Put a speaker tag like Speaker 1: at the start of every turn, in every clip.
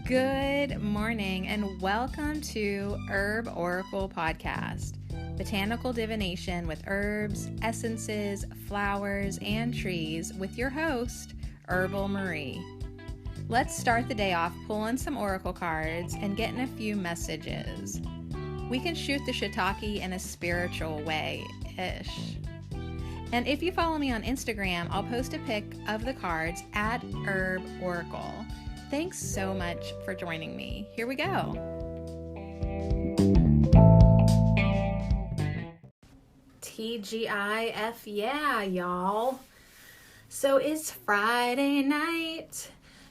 Speaker 1: Good morning and welcome to Herb Oracle Podcast, botanical divination with herbs, essences, flowers, and trees with your host, Herbal Marie. Let's start the day off pulling some oracle cards and getting a few messages. We can shoot the shiitake in a spiritual way-ish. And if you follow me on Instagram, I'll post a pic of the cards at Herb Oracle. Thanks so much for joining me. Here we go. TGIF, yeah, y'all. So it's Friday night,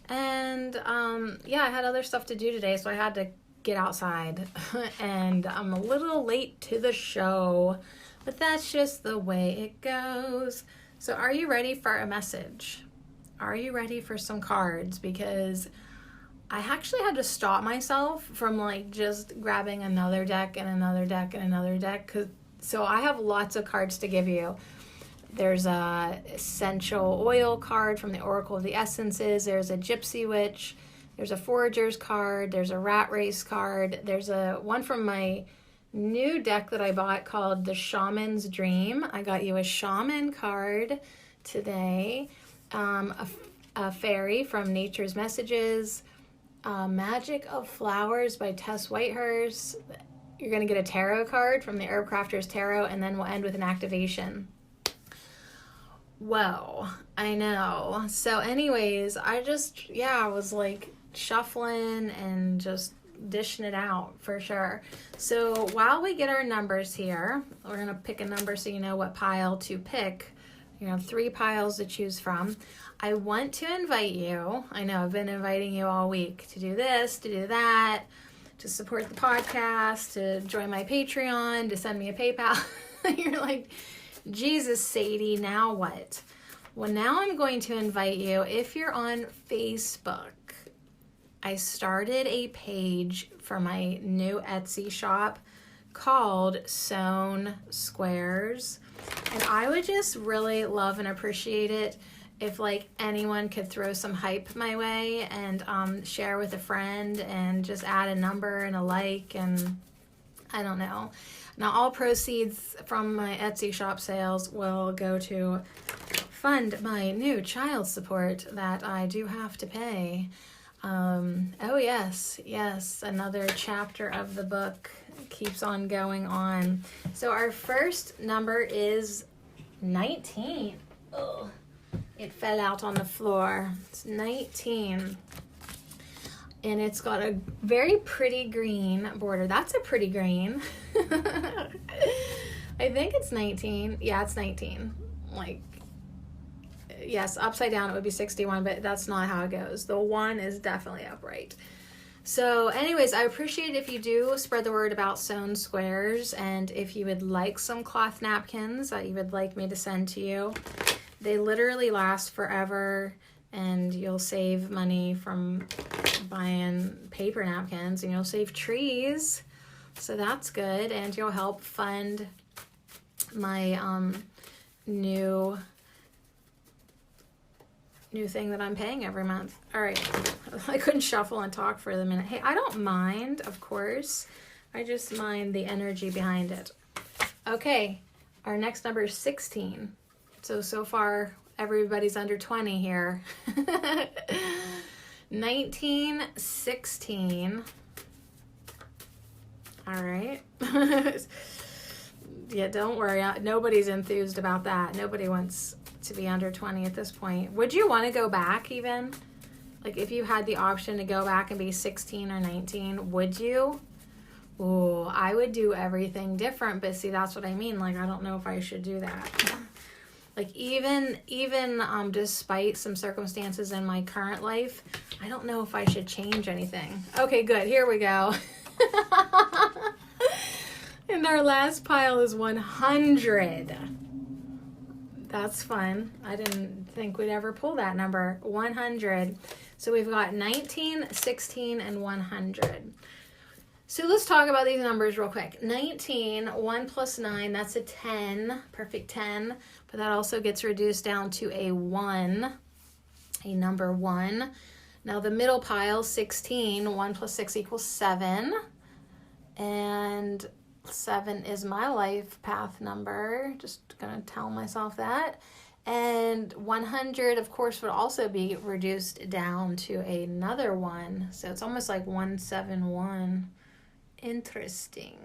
Speaker 1: and I had other stuff to do today, so I had to get outside, and I'm a little late to the show, but that's just the way it goes. So are you ready for a message? Are you ready for some cards? Because I actually had to stop myself from just grabbing another deck and another deck and another deck. So I have lots of cards to give you. There's a essential oil card from the Oracle of the Essences. There's a Gypsy Witch. There's a Forager's card. There's a Rat Race card. There's a one from my new deck that I bought called the Shaman's Dream. I got you a Shaman card today. A fairy from Nature's Messages, Magic of Flowers by Tess Whitehurst. You're going to get a tarot card from the Herb Crafters Tarot, and then we'll end with an activation. Whoa, I know. So anyways, I was shuffling and just dishing it out for sure. So while we get our numbers here, we're going to pick a number so you know what pile to pick. You have 3 piles to choose from. I want to invite you, I know I've been inviting you all week to do this, to do that, to support the podcast, to join my Patreon, to send me a PayPal. You're like, Jesus, Sadie, now what? Well, now I'm going to invite you, if you're on Facebook, I started a page for my new Etsy shop called Sewn Squares. And I would just really love and appreciate it if anyone could throw some hype my way and share with a friend and just add a number and a like, and I don't know. Now all proceeds from my Etsy shop sales will go to fund my new child support that I do have to pay. Oh yes, another chapter of the book keeps on going on. So our first number is 19. Oh, it fell out on the floor. It's 19. And it's got a very pretty green border. That's a pretty green. I think it's 19. Yeah, it's 19. Yes, upside down it would be 61, but that's not how it goes. The 1 is definitely upright. So anyways, I appreciate if you do spread the word about Sewn Squares, and if you would like some cloth napkins that you would like me to send to you. They literally last forever, and you'll save money from buying paper napkins, and you'll save trees, so that's good, and you'll help fund my new thing that I'm paying every month. All right, I couldn't shuffle and talk for the minute. Hey, I don't mind, of course. I just mind the energy behind it. Okay, our next number is 16. So far, everybody's under 20 here. 19, 16. All right. Yeah, don't worry. Nobody's enthused about that. Nobody wants to be under 20 at this point. Would you want to go back even? If you had the option to go back and be 16 or 19, would you? Ooh, I would do everything different, but see, that's what I mean. I don't know if I should do that. Even despite some circumstances in my current life, I don't know if I should change anything. Okay, good. Here we go. And our last pile is 100. That's fun. I didn't think we'd ever pull that number. 100. So we've got 19, 16, and 100. So let's talk about these numbers real quick. 19, 1 plus 9, that's a 10, perfect 10. But that also gets reduced down to a 1, a number 1. Now the middle pile, 16, 1 plus 6 equals 7. And 7 is my life path number. Just going to tell myself that. And 100, of course, would also be reduced down to another 1. So it's almost like 171. Interesting.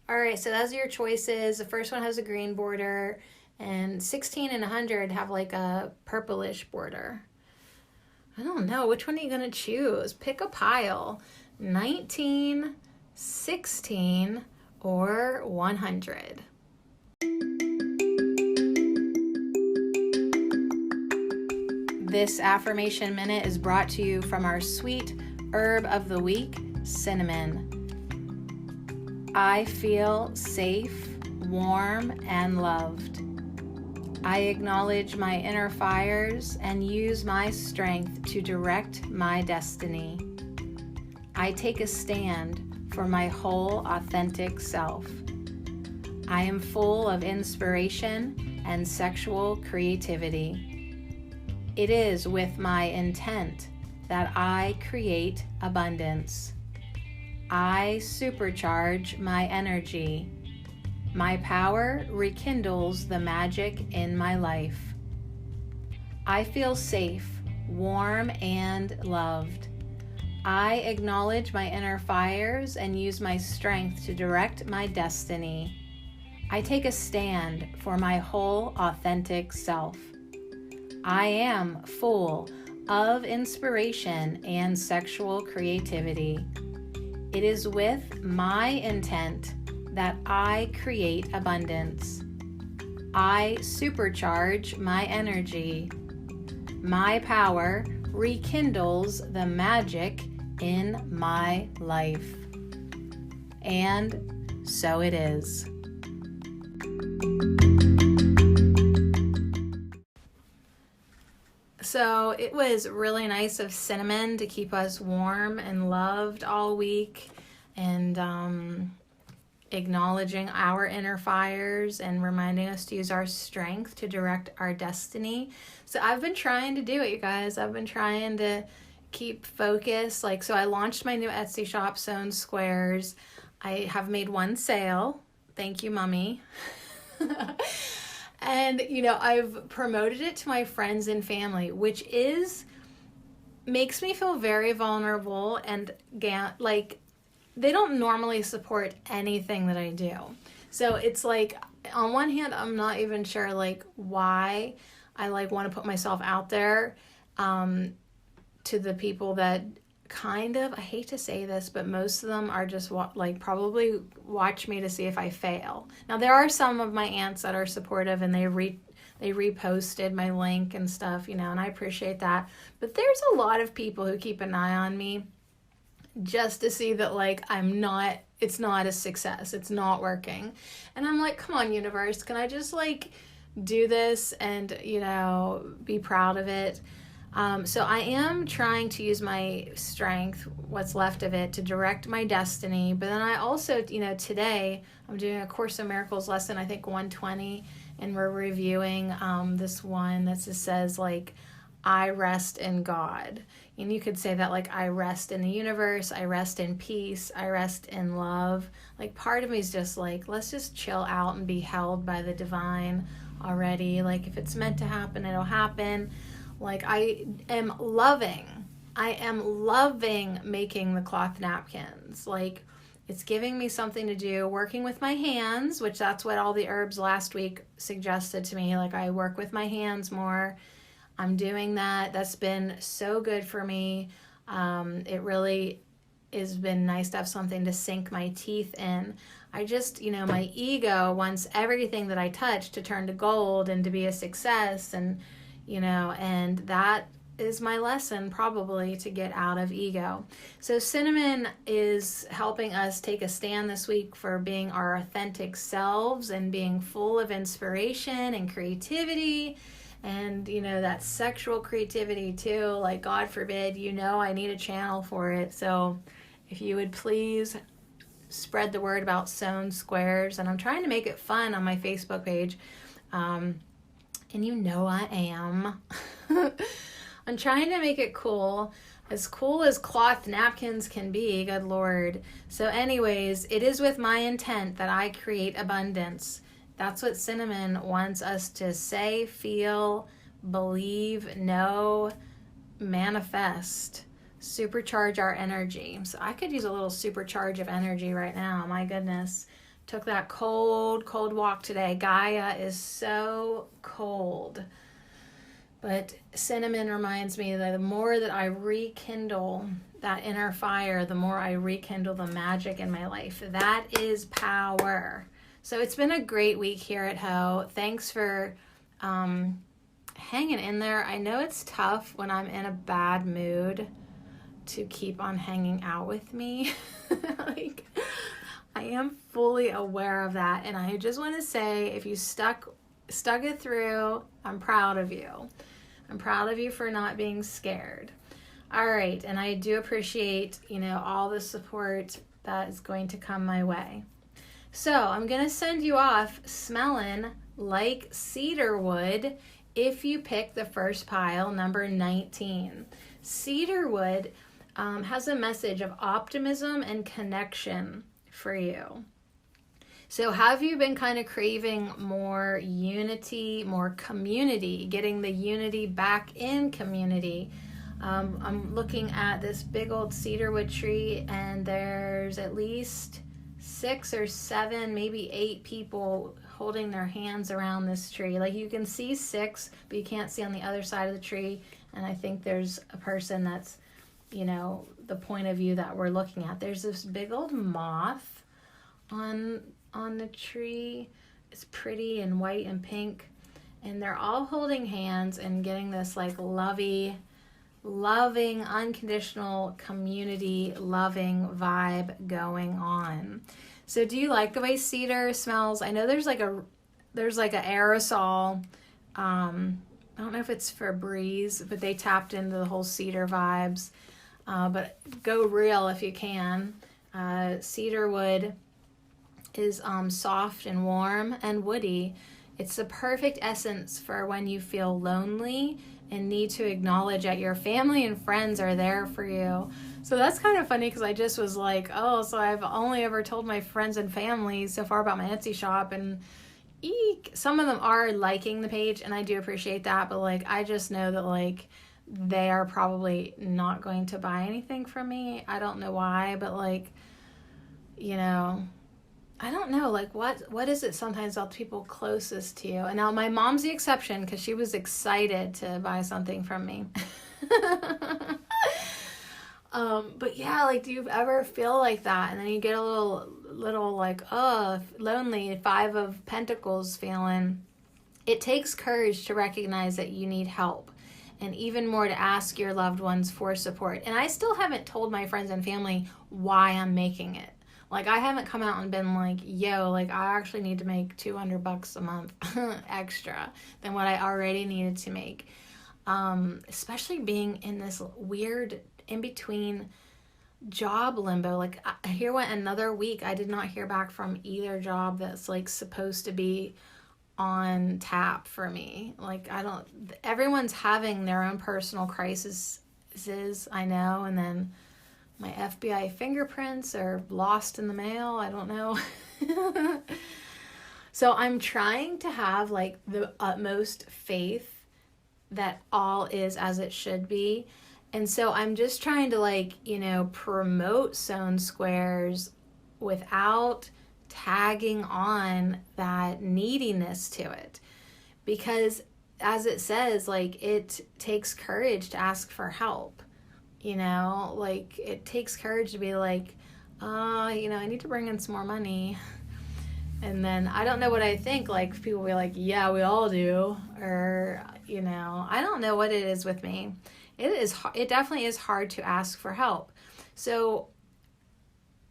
Speaker 1: All right, so those are your choices. The first one has a green border, and 16 and 100 have like a purplish border. I don't know. Which one are you going to choose? Pick a pile. 19, 16, or 100. This affirmation minute is brought to you from our sweet herb of the week, cinnamon. I feel safe, warm, and loved. I acknowledge my inner fires and use my strength to direct my destiny. I take a stand for my whole authentic self. I am full of inspiration and sexual creativity. It is with my intent that I create abundance. I supercharge my energy. My power rekindles the magic in my life. I feel safe, warm, and loved. I acknowledge my inner fires and use my strength to direct my destiny. I take a stand for my whole authentic self. I am full of inspiration and sexual creativity. It is with my intent that I create abundance. I supercharge my energy. My power rekindles the magic in my life. And so it is. So it was really nice of Cinnamon to keep us warm and loved all week, and acknowledging our inner fires and reminding us to use our strength to direct our destiny. So I've been trying to do it, you guys. I've been trying to keep focused. So I launched my new Etsy shop, Sewn Squares. I have made one sale. Thank you, Mommy. And, I've promoted it to my friends and family, which makes me feel very vulnerable, and they don't normally support anything that I do. So it's on one hand, I'm not even sure why I want to put myself out there to the people that I hate to say this, but most of them are just probably watch me to see if I fail. Now there are some of my aunts that are supportive, and they reposted my link and stuff, and I appreciate that. But there's a lot of people who keep an eye on me just to see that it's not a success, it's not working. And I'm like, come on, universe, can I just do this and be proud of it? So I am trying to use my strength, what's left of it, to direct my destiny. But then I also, today I'm doing a Course in Miracles lesson, I think 120, and we're reviewing this one that just says I rest in God. And you could say that I rest in the universe, I rest in peace, I rest in love. Part of me is just let's just chill out and be held by the divine already. If it's meant to happen, it'll happen. I am loving making the cloth napkins. It's giving me something to do, working with my hands, which that's what all the herbs last week suggested to me. I work with my hands more. I'm doing that. That's been so good for me. It really has been nice to have something to sink my teeth in. I just, my ego wants everything that I touch to turn to gold and to be a success, and and that is my lesson, probably, to get out of ego. So Cinnamon is helping us take a stand this week for being our authentic selves and being full of inspiration and creativity, and that sexual creativity too. God forbid, I need a channel for it. So if you would please spread the word about Sewn Squares, and I'm trying to make it fun on my Facebook page. And I am. I'm trying to make it cool as cloth napkins can be, good Lord. So anyways, it is with my intent that I create abundance. That's what Cinnamon wants us to say, feel, believe, know, manifest, supercharge our energy. So I could use a little supercharge of energy right now. My goodness. Took that cold walk today. Gaia is so cold. But Cinnamon reminds me that the more that I rekindle that inner fire, the more I rekindle the magic in my life. That is power. So it's been a great week here at Ho. Thanks for hanging in there. I know it's tough when I'm in a bad mood to keep on hanging out with me. Like, I am fully aware of that. And I just want to say, if you stuck it through, I'm proud of you. I'm proud of you for not being scared. All right. And I do appreciate, all the support that is going to come my way. So I'm going to send you off smelling like cedar wood if you pick the first pile, number 19. Cedar wood has a message of optimism and connection for you. So have you been kind of craving more unity, more community, getting the unity back in community? I'm looking at this big old cedarwood tree, and there's at least 6 or 7, maybe 8 people holding their hands around this tree. Like, you can see 6, but you can't see on the other side of the tree. And I think there's a person that's, the point of view that we're looking at. There's this big old moth on the tree. It's pretty and white and pink, and they're all holding hands and getting this like loving, unconditional community loving vibe going on. So do you like the way cedar smells? I know there's like an aerosol, I don't know if it's Febreze, but they tapped into the whole cedar vibes. But go real if you can. Cedar wood is soft and warm and woody. It's the perfect essence for when you feel lonely and need to acknowledge that your family and friends are there for you. So that's kind of funny, because I just was like, so I've only ever told my friends and family so far about my Etsy shop, and eek, some of them are liking the page, and I do appreciate that, but like, I just know that like they are probably not going to buy anything from me. I don't know why, but like, I don't know, like what is it sometimes about people closest to you? And now my mom's the exception, because she was excited to buy something from me. But yeah, like, do you ever feel like that? And then you get a little like, lonely, 5 of Pentacles feeling. It takes courage to recognize that you need help, and even more to ask your loved ones for support. And I still haven't told my friends and family why I'm making it. Like, I haven't come out and been like, yo, like, I actually need to make $200 a month extra than what I already needed to make. Especially being in this weird in-between job limbo. Like, here went another week. I did not hear back from either job that's like supposed to be on tap for me. Like, everyone's having their own personal crises, I know, and then my FBI fingerprints are lost in the mail. I don't know. So I'm trying to have like the utmost faith that all is as it should be. And so I'm just trying to like, promote Sewn Squares without tagging on that neediness to it. Because as it says, like, it takes courage to ask for help. Like, it takes courage to be like, I need to bring in some more money. And then I don't know what I think. Like, people will be like, yeah, we all do. Or, I don't know what it is with me. It definitely is hard to ask for help. So,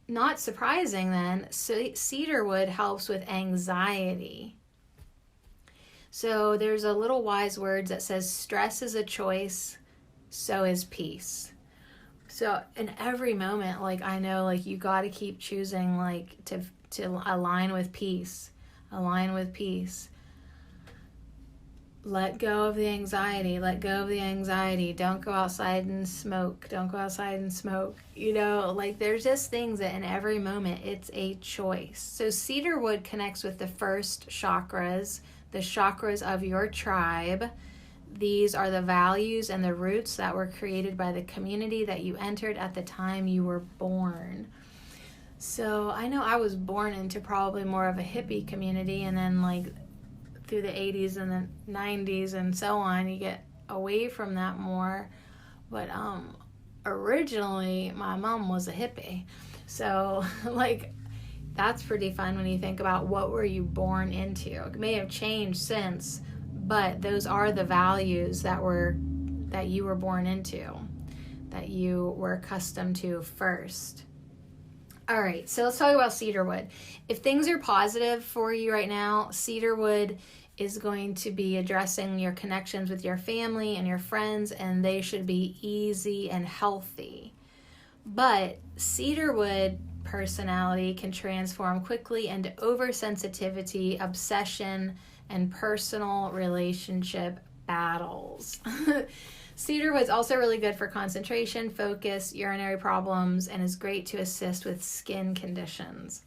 Speaker 1: not surprising then, cedarwood helps with anxiety. So there's a little wise words that says, stress is a choice, so is peace. So in every moment, like, I know, like, you got to keep choosing, like, to align with peace. let go of the anxiety. Let go of the anxiety. Don't go outside and smoke. Don't go outside and smoke. You know, like there's just things that in every moment it's a choice. So cedarwood connects with the first chakras, the chakras of your tribe. These are the values and the roots that were created by the community that you entered at the time you were born. So I know I was born into probably more of a hippie community, and then like through the 80s and the 90s and so on, you get away from that more. But originally my mom was a hippie. So like that's pretty fun when you think about what were you born into. It may have changed since, but those are the values that you were born into, that you were accustomed to first. All right, so let's talk about cedarwood. If things are positive for you right now, cedarwood is going to be addressing your connections with your family and your friends, and they should be easy and healthy. But cedarwood personality can transform quickly into oversensitivity, obsession, and personal relationship battles. Cedarwood's also really good for concentration, focus, urinary problems, and is great to assist with skin conditions.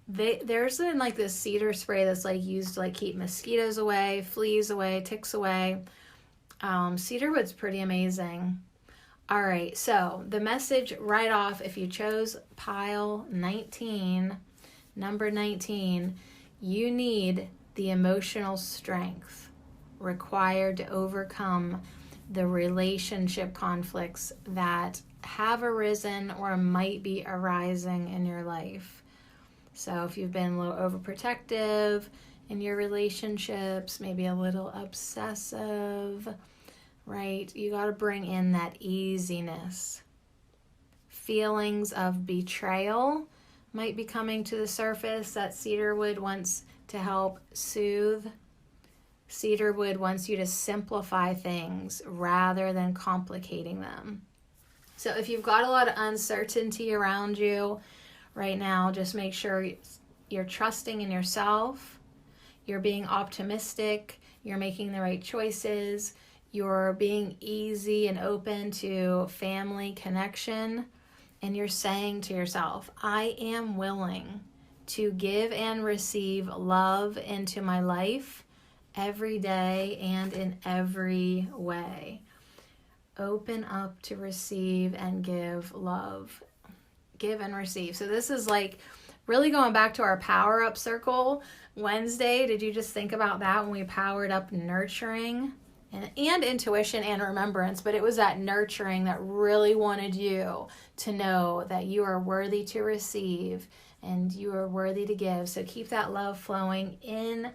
Speaker 1: There's like this cedar spray that's like used to like keep mosquitoes away, fleas away, ticks away. Cedarwood's pretty amazing. All right, so the message right off, if you chose pile 19, number 19, you need the emotional strength required to overcome the relationship conflicts that have arisen or might be arising in your life. So if you've been a little overprotective in your relationships, maybe a little obsessive, right? You got to bring in that easiness. Feelings of betrayal might be coming to the surface that cedarwood wants to help soothe. Cedarwood wants you to simplify things rather than complicating them. So if you've got a lot of uncertainty around you right now, just make sure you're trusting in yourself, you're being optimistic, you're making the right choices, you're being easy and open to family connection, and you're saying to yourself, I am willing to give and receive love into my life every day and in every way. Open up to receive and give love. Give and receive. So this is like really going back to our power up circle Wednesday. Did you just think about that when we powered up nurturing and intuition and remembrance? But it was that nurturing that really wanted you to know that you are worthy to receive and you are worthy to give. So keep that love flowing in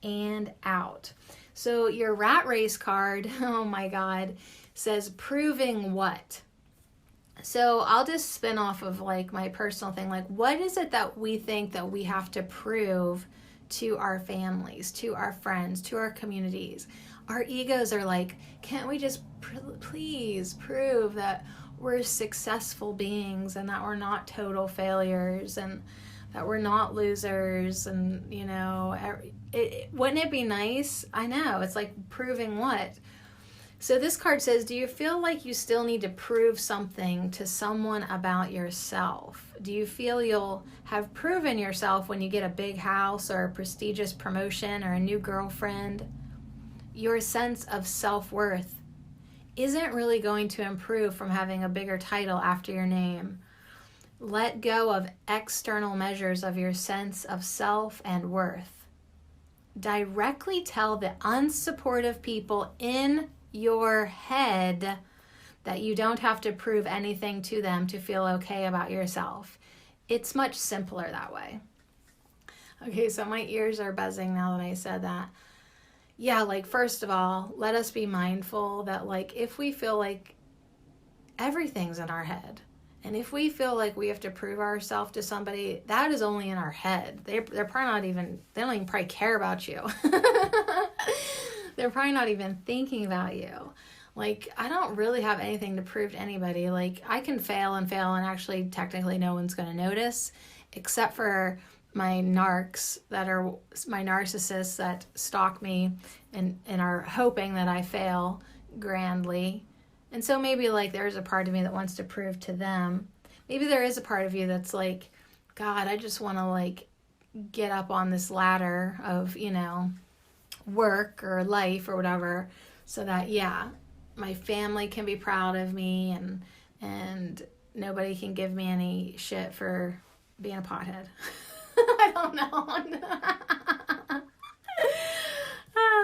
Speaker 1: and out. So your rat race card, oh my God, says proving what? So I'll just spin off of like my personal thing. Like, what is it that we think that we have to prove to our families, to our friends, to our communities? Our egos are like, can't we just please prove that we're successful beings and that we're not total failures and that we're not losers? And, you know, wouldn't it be nice? I know. It's like proving what? So this card says, do you feel like you still need to prove something to someone about yourself? Do you feel you'll have proven yourself when you get a big house or a prestigious promotion or a new girlfriend? Your sense of self-worth isn't really going to improve from having a bigger title after your name. Let go of external measures of your sense of self and worth. Directly tell the unsupportive people in your head that you don't have to prove anything to them to feel okay about yourself. It's much simpler that way. Okay, so my ears are buzzing now that I said that. Yeah, like first of all, let us be mindful that like if we feel like everything's in our head, and if we feel like we have to prove ourselves to somebody, that is only in our head. They're probably not even, they don't even probably care about you. They're probably not even thinking about you. Like, I don't really have anything to prove to anybody. Like, I can fail and actually technically no one's going to notice, except for my narcs that are my narcissists that stalk me and are hoping that I fail grandly. And so maybe like there's a part of me that wants to prove to them. Maybe there is a part of you that's like, God, I just want to like get up on this ladder of, you know, work or life or whatever, so that, yeah, my family can be proud of me and nobody can give me any shit for being a pothead. I don't know.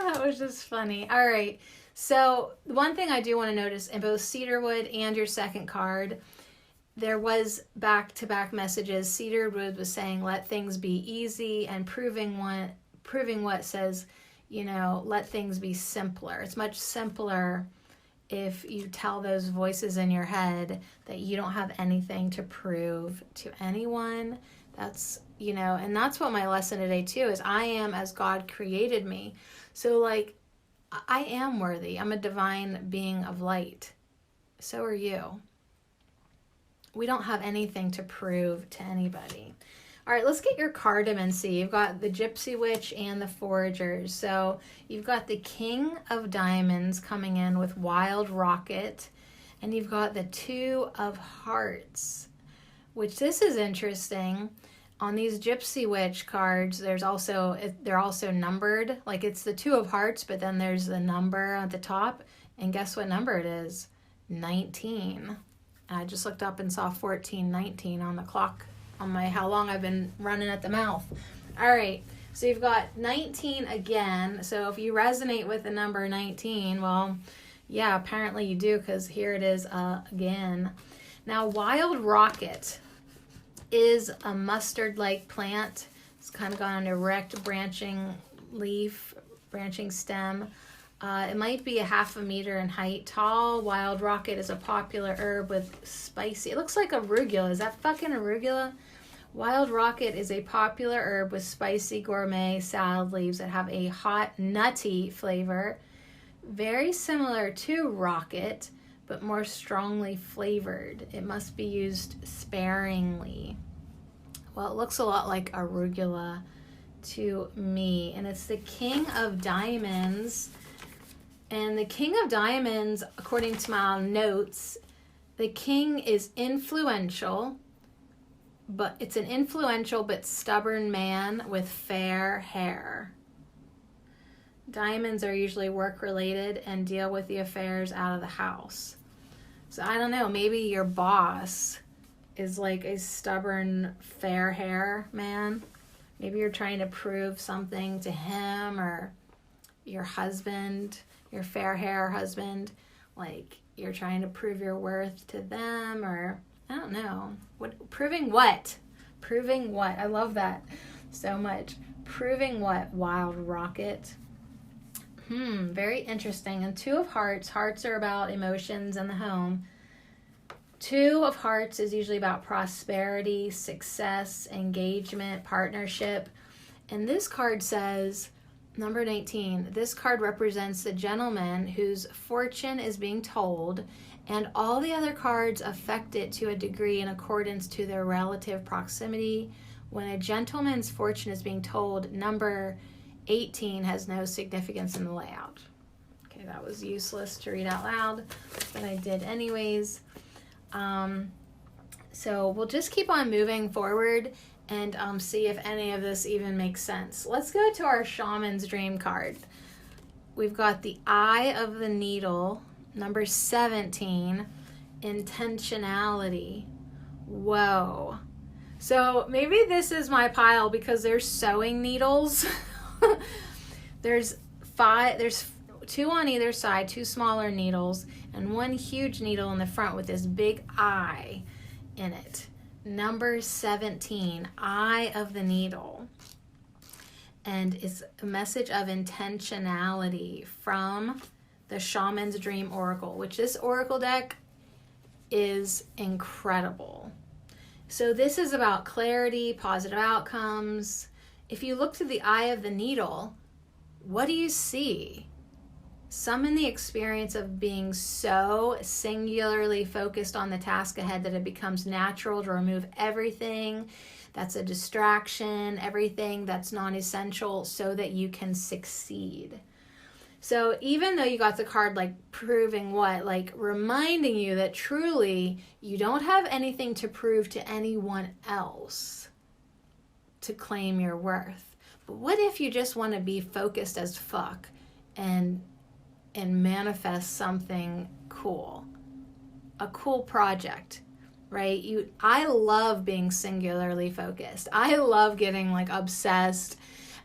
Speaker 1: That was just funny. All right. So one thing I do want to notice in both Cedarwood and your second card, there was back-to-back messages. Cedarwood was saying, let things be easy, and proving what says, you know, let things be simpler. It's much simpler if you tell those voices in your head that you don't have anything to prove to anyone. That's, you know, and that's what my lesson today too is. I am as God created me. So like, I am worthy. I'm a divine being of light. So are you. We don't have anything to prove to anybody. All right, let's get your cardamom and see. You've got the Gypsy Witch and the Foragers. So you've got the King of Diamonds coming in with Wild Rocket. And you've got the Two of Hearts, which this is interesting. On these Gypsy Witch cards, they're also numbered. Like it's the Two of Hearts, but then there's the number at the top. And guess what number it is? 19. I just looked up and saw 1419 on the clock on my how long I've been running at the mouth. All right, so you've got 19 again. So if you resonate with the number 19, well, yeah, apparently you do, because here it is again. Now, Wild Rocket is a mustard-like plant. It's kind of got an erect branching leaf, branching stem. It might be a 1/2 meter in height tall. Wild Rocket is a popular herb with spicy. It looks like arugula. Is that fucking arugula? Wild Rocket is a popular herb with spicy gourmet salad leaves that have a hot, nutty flavor. Very similar to rocket, but more strongly flavored. It must be used sparingly. Well, it looks a lot like arugula to me. And it's the King of Diamonds. And the King of Diamonds, according to my notes, the king is influential, but it's an influential but stubborn man with fair hair. Diamonds are usually work-related and deal with the affairs out of the house. So I don't know, maybe your boss is like a stubborn, fair hair man. Maybe you're trying to prove something to him, or your husband, your fair hair husband, like you're trying to prove your worth to them, or I don't know. Proving what? Proving what? I love that so much. Proving what, Wild Rocket? Very interesting. And Two of Hearts. Hearts are about emotions and the home. Two of Hearts is usually about prosperity, success, engagement, partnership. And this card says, number 19, this card represents the gentleman whose fortune is being told, and all the other cards affect it to a degree in accordance to their relative proximity. When a gentleman's fortune is being told, number 18 has no significance in the layout. Okay, that was useless to read out loud, but I did anyways. So we'll just keep on moving forward and see if any of this even makes sense. Let's go to our Shaman's Dream card. We've got the Eye of the Needle, number 17, intentionality. Whoa. So maybe this is my pile because there's sewing needles. There's 2 on either side, 2 smaller needles, and 1 huge needle in the front with this big eye in it. Number 17, Eye of the Needle. And it's a message of intentionality from the Shaman's Dream Oracle, which this Oracle deck is incredible. So this is about clarity, positive outcomes. If you look through the Eye of the Needle, what do you see? Summon the experience of being so singularly focused on the task ahead that it becomes natural to remove everything that's a distraction, everything that's non-essential so that you can succeed. So even though you got the card like proving what, like reminding you that truly you don't have anything to prove to anyone else to claim your worth. But what if you just want to be focused as fuck and manifest something cool, a cool project, right? I love being singularly focused. I love getting like obsessed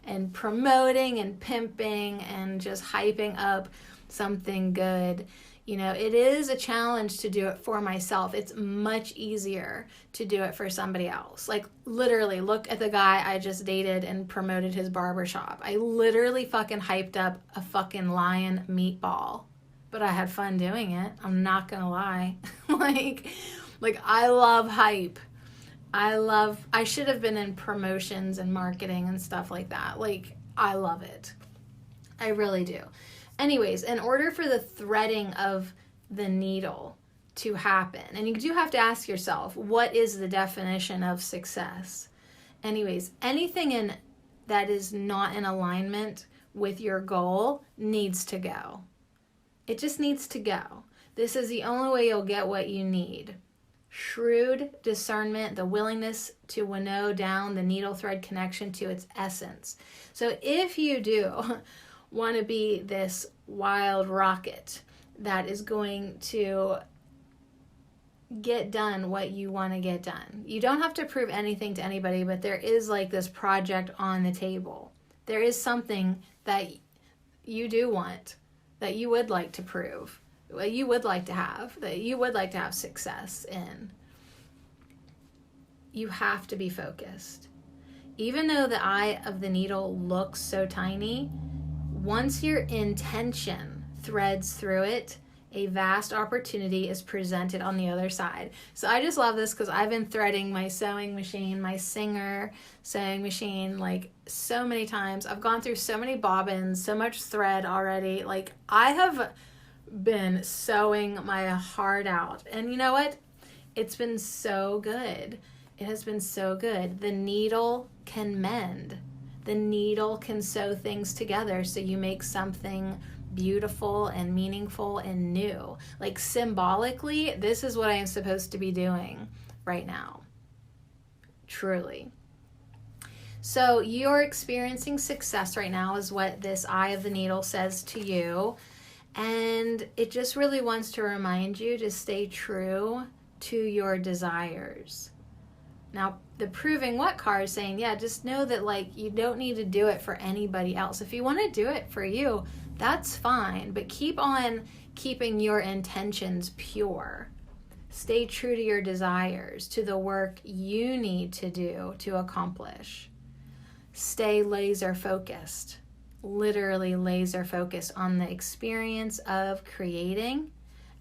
Speaker 1: and promoting and pimping and just hyping up something good. You know, it is a challenge to do it for myself. It's much easier to do it for somebody else. Like literally, look at the guy I just dated and promoted his barbershop. I literally fucking hyped up a fucking lion meatball, but I had fun doing it. I'm not gonna lie. like I love hype. I should have been in promotions and marketing and stuff like that. Like, I love it. I really do. Anyways, in order for the threading of the needle to happen, and you do have to ask yourself, what is the definition of success? Anyways, anything that is not in alignment with your goal needs to go. It just needs to go. This is the only way you'll get what you need. Shrewd discernment, the willingness to winnow down the needle thread connection to its essence. So if you do want to be this wild rocket that is going to get done what you want to get done, you don't have to prove anything to anybody, but there is like this project on the table. There is something that you do want, that you would like to prove, that you would like to have success in. You have to be focused. Even though the eye of the needle looks so tiny, once your intention threads through it, a vast opportunity is presented on the other side. So I just love this because I've been threading my sewing machine, my Singer sewing machine, like so many times. I've gone through so many bobbins, so much thread already. Like I have been sewing my heart out. And you know what? It's been so good. It has been so good. The needle can mend. The needle can sew things together so you make something beautiful and meaningful and new. Like symbolically, this is what I am supposed to be doing right now. Truly. So you're experiencing success right now is what this eye of the needle says to you. And it just really wants to remind you to stay true to your desires. Now, the proving what card is saying, yeah, just know that like you don't need to do it for anybody else. If you want to do it for you, that's fine. But keep on keeping your intentions pure. Stay true to your desires, to the work you need to do to accomplish. Stay laser focused. Literally laser focused on the experience of creating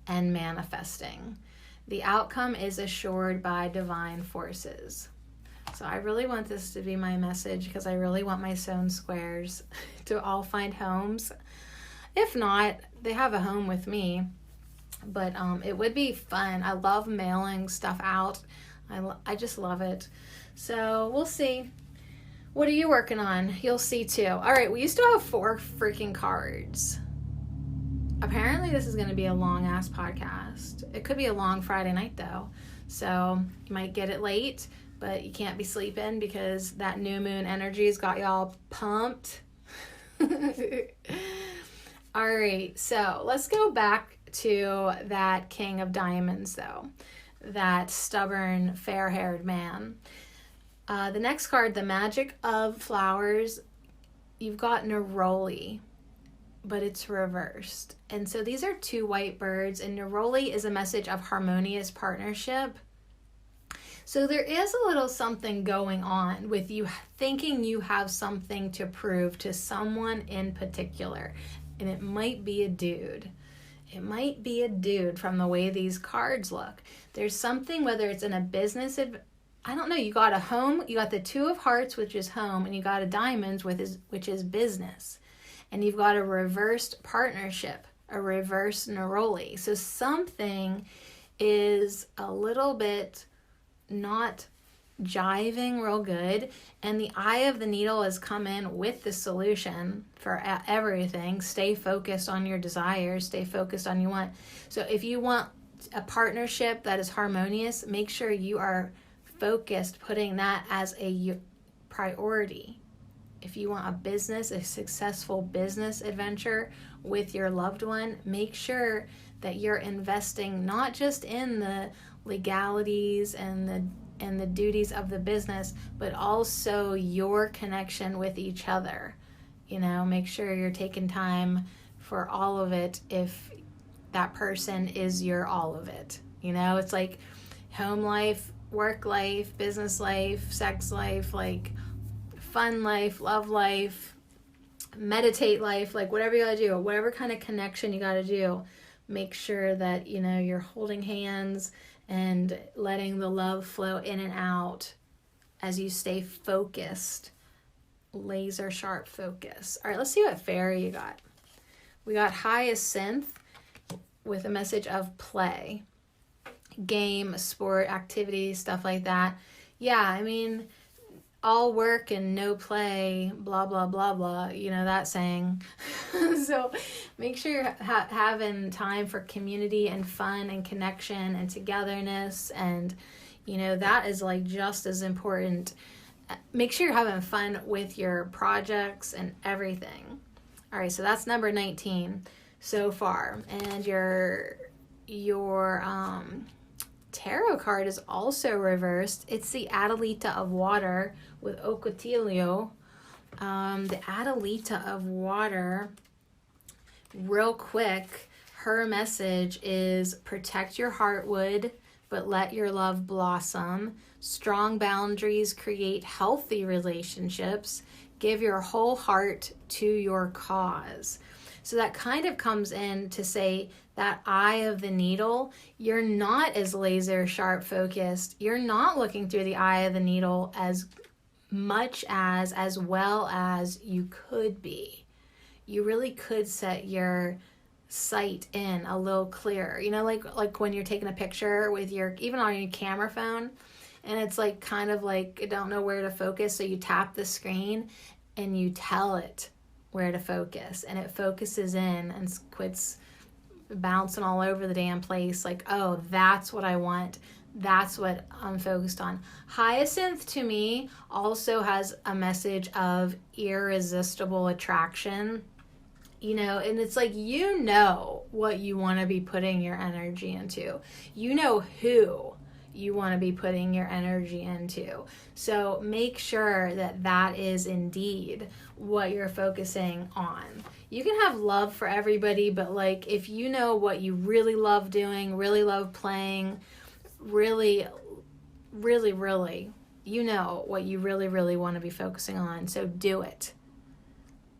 Speaker 1: and manifesting. The outcome is assured by divine forces. So I really want this to be my message because I really want my sewn squares to all find homes. If not, they have a home with me. But it would be fun. I love mailing stuff out. I just love it. So we'll see. What are you working on? You'll see too. All right, we used to have 4 freaking cards. Apparently this is going to be a long ass podcast. It could be a long Friday night though. So you might get it late, but you can't be sleeping because that new moon energy's got y'all pumped. All right, so let's go back to that King of Diamonds though. That stubborn, fair-haired man. The next card, the Magic of Flowers, you've got Neroli, but it's reversed. And so these are 2 white birds, and Neroli is a message of harmonious partnership. So there is a little something going on with you thinking you have something to prove to someone in particular. And it might be a dude. It might be a dude from the way these cards look. There's something, whether it's in a business, I don't know, you got a home, you got the 2 of Hearts, which is home, and you got a Diamonds, which is business. And you've got a reversed partnership, a reverse Neroli. So something is a little bit not jiving real good, and the eye of the needle has come in with the solution for everything. Stay focused on your desires, stay focused on you want. So if you want a partnership that is harmonious, make sure you are focused, putting that as a priority. If you want a successful business adventure with your loved one, make sure that you're investing not just in the legalities and the duties of the business, but also your connection with each other. Make sure you're taking time for all of it if that person is your all of it. It's like home life, work life, business life, sex life, like fun life, love life, meditate life, like whatever you gotta do, whatever kind of connection you gotta do, make sure that you're holding hands and letting the love flow in and out as you stay focused, laser sharp focus. All right, let's see what fairy you got. We got Hyacinth with a message of play, game, sport, activity, stuff like that. Yeah, I mean, all work and no play, blah, blah, blah, blah, that saying. So make sure you're having time for community and fun and connection and togetherness. And, that is like just as important. Make sure you're having fun with your projects and everything. All right, so that's number 19 so far. And your tarot card is also reversed. It's the Adelita of Water with Ocotillo. The Adelita of Water, real quick, her message is protect your heartwood, but let your love blossom. Strong boundaries create healthy relationships. Give your whole heart to your cause. So that kind of comes in to say that eye of the needle, you're not as laser sharp focused. You're not looking through the eye of the needle as much as well as you could be. You really could set your sight in a little clearer. Like when you're taking a picture with even on your camera phone, and it's like kind of like you don't know where to focus, so you tap the screen and you tell it where to focus, and it focuses in and quits bouncing all over the damn place. Like, oh, that's what I want. That's what I'm focused on. Hyacinth to me also has a message of irresistible attraction. And it's like, what you want to be putting your energy into. Who you want to be putting your energy into. So make sure that is indeed what you're focusing on. You can have love for everybody, but like if you know what you really love doing, really love playing, really, really, really, what you really, really want to be focusing on. So do it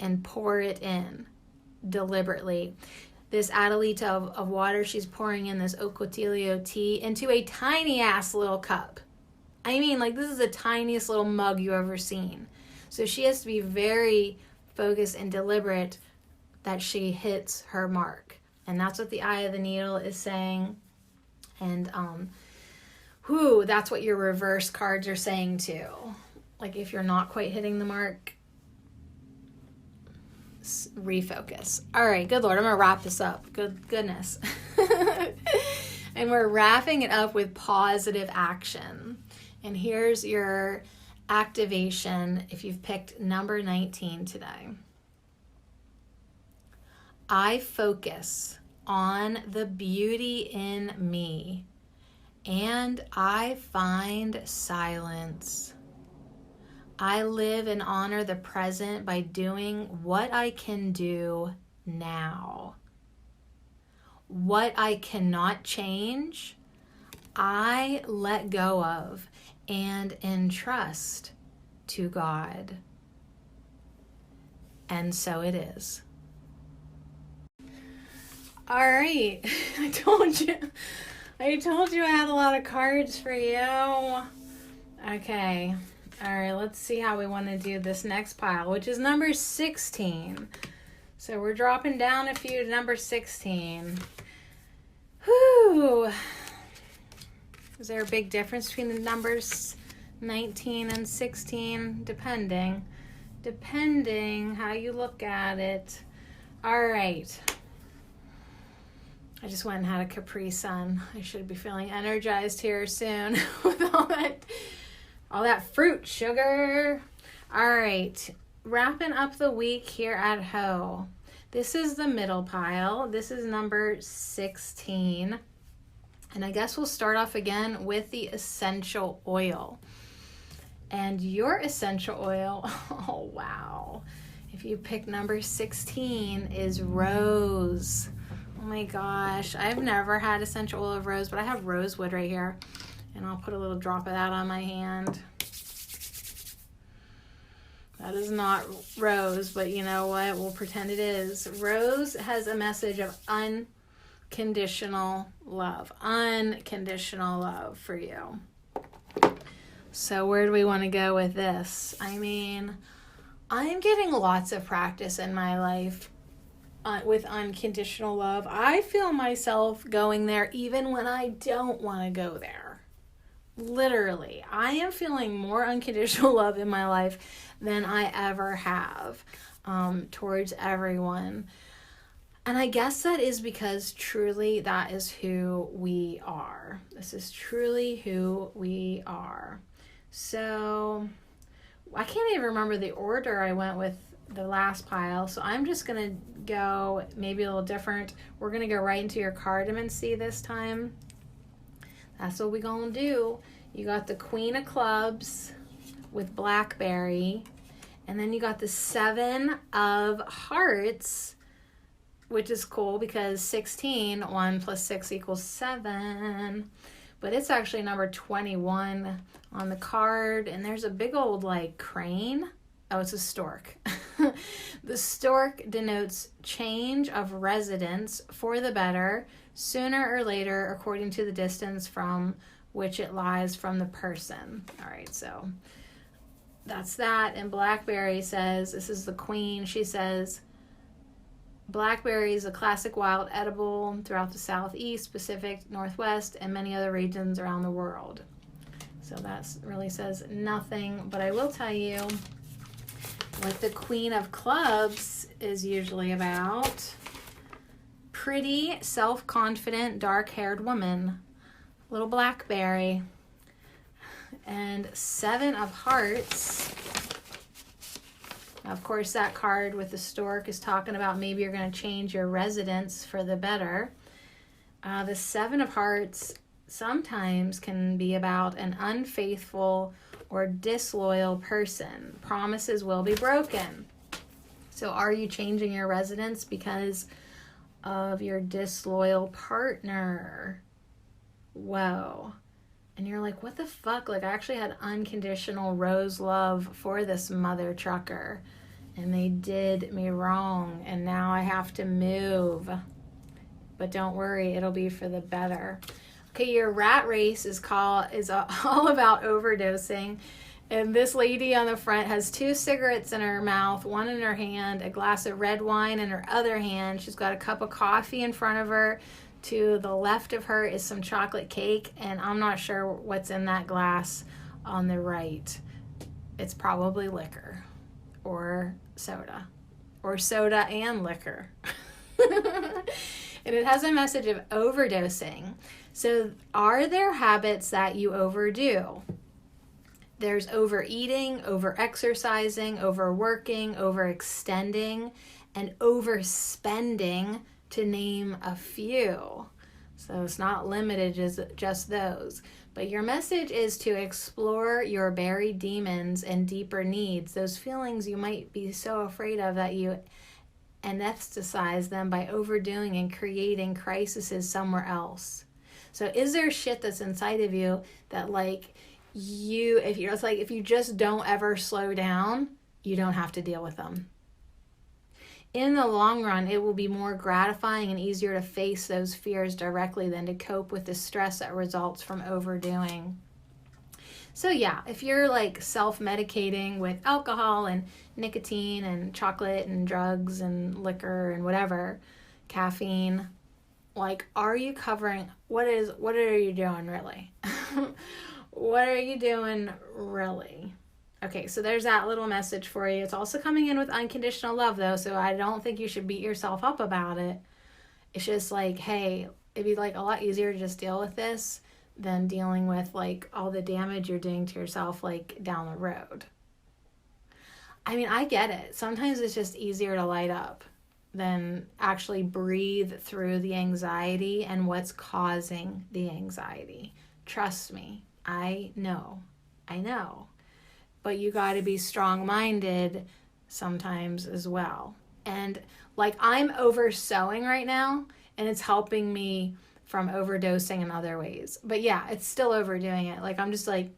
Speaker 1: and pour it in deliberately. This Adelita of Water, she's pouring in this Ocotillo tea into a tiny ass little cup. I mean, like, this is the tiniest little mug you've ever seen. So she has to be very focused and deliberate that she hits her mark. And that's what the eye of the needle is saying. And that's what your reverse cards are saying too. Like if you're not quite hitting the mark, refocus. All right, good Lord, I'm gonna wrap this up. Goodness. And we're wrapping it up with positive action. And here's your activation if you've picked number 19 today. I focus on the beauty in me, and I find silence. I live and honor the present by doing what I can do now. What I cannot change, I let go of and entrust to God. And so it is. All right, I told you I had a lot of cards for you. Okay. All right, let's see how we want to do this next pile, which is number 16. So we're dropping down a few to number 16. Whew. Is there a big difference between the numbers 19 and 16, depending how you look at it. All right. I just went and had a Capri Sun. I should be feeling energized here soon with all that fruit sugar. All right. Wrapping up the week here at Ho. This is the middle pile. This is number 16. And I guess we'll start off again with the essential oil. And your essential oil, oh wow. If you pick number 16, is rose. Oh my gosh. I've never had essential oil of rose, but I have rosewood right here. And I'll put a little drop of that on my hand. That is not rose, but you know what? We'll pretend it is. Rose has a message of unconditional love. Unconditional love for you. So where do we want to go with this? I mean, I'm getting lots of practice in my life with unconditional love. I feel myself going there even when I don't want to go there. Literally, I am feeling more unconditional love in my life than I ever have towards everyone. And I guess that is because truly that is who we are. This is truly who we are. So I can't even remember the order I went with the last pile. So I'm just going to go maybe a little different. We're going to go right into your cardamom this time. That's what we're going to do. You got the Queen of Clubs with Blackberry. And then you got the 7 of Hearts, which is cool because 16, 1 plus 6 equals 7. But it's actually number 21 on the card. And there's a big old like crane. Oh, it's a stork. The stork denotes change of residence for the better, sooner or later, according to the distance from which it lies from the person. All right, so that's that. And Blackberry says, this is the queen. She says, blackberry is a classic wild edible throughout the Southeast, Pacific, Northwest, and many other regions around the world. So that really says nothing, but I will tell you what the Queen of Clubs is usually about. Pretty, self-confident, dark-haired woman. Little blackberry. And 7 of Hearts. Of course, that card with the stork is talking about maybe you're going to change your residence for the better. The 7 of Hearts sometimes can be about an unfaithful or disloyal person. Promises will be broken. So are you changing your residence because of your disloyal partner? Whoa. And you're like, what the fuck? Like, I actually had unconditional rose love for this mother trucker, and they did me wrong, and now I have to move. But don't worry, it'll be for the better. Okay, your rat race is all about overdosing. And this lady on the front has 2 cigarettes in her mouth, 1 in her hand, a glass of red wine in her other hand. She's got a cup of coffee in front of her. To the left of her is some chocolate cake, and I'm not sure what's in that glass on the right. It's probably liquor or soda and liquor. And it has a message of overdosing. So are there habits that you overdo? There's overeating, overexercising, overworking, overextending, and overspending, to name a few. So it's not limited to just those. But your message is to explore your buried demons and deeper needs, those feelings you might be so afraid of that you anesthetize them by overdoing and creating crises somewhere else. So is there shit that's inside of you that if you just don't ever slow down, you don't have to deal with them? In the long run, it will be more gratifying and easier to face those fears directly than to cope with the stress that results from overdoing. So yeah, if you're like self-medicating with alcohol and nicotine and chocolate and drugs and liquor and whatever, caffeine, like, are you covering, what are you doing really? What are you doing, really? Okay, so there's that little message for you. It's also coming in with unconditional love, though, so I don't think you should beat yourself up about it. It's just like, hey, it'd be like a lot easier to just deal with this than dealing with like all the damage you're doing to yourself like down the road. I mean, I get it. Sometimes it's just easier to light up than actually breathe through the anxiety and what's causing the anxiety. Trust me, I know. But you got to be strong-minded sometimes as well. And like I'm over sewing right now, and it's helping me from overdosing in other ways. But yeah, it's still overdoing it. Like I'm just like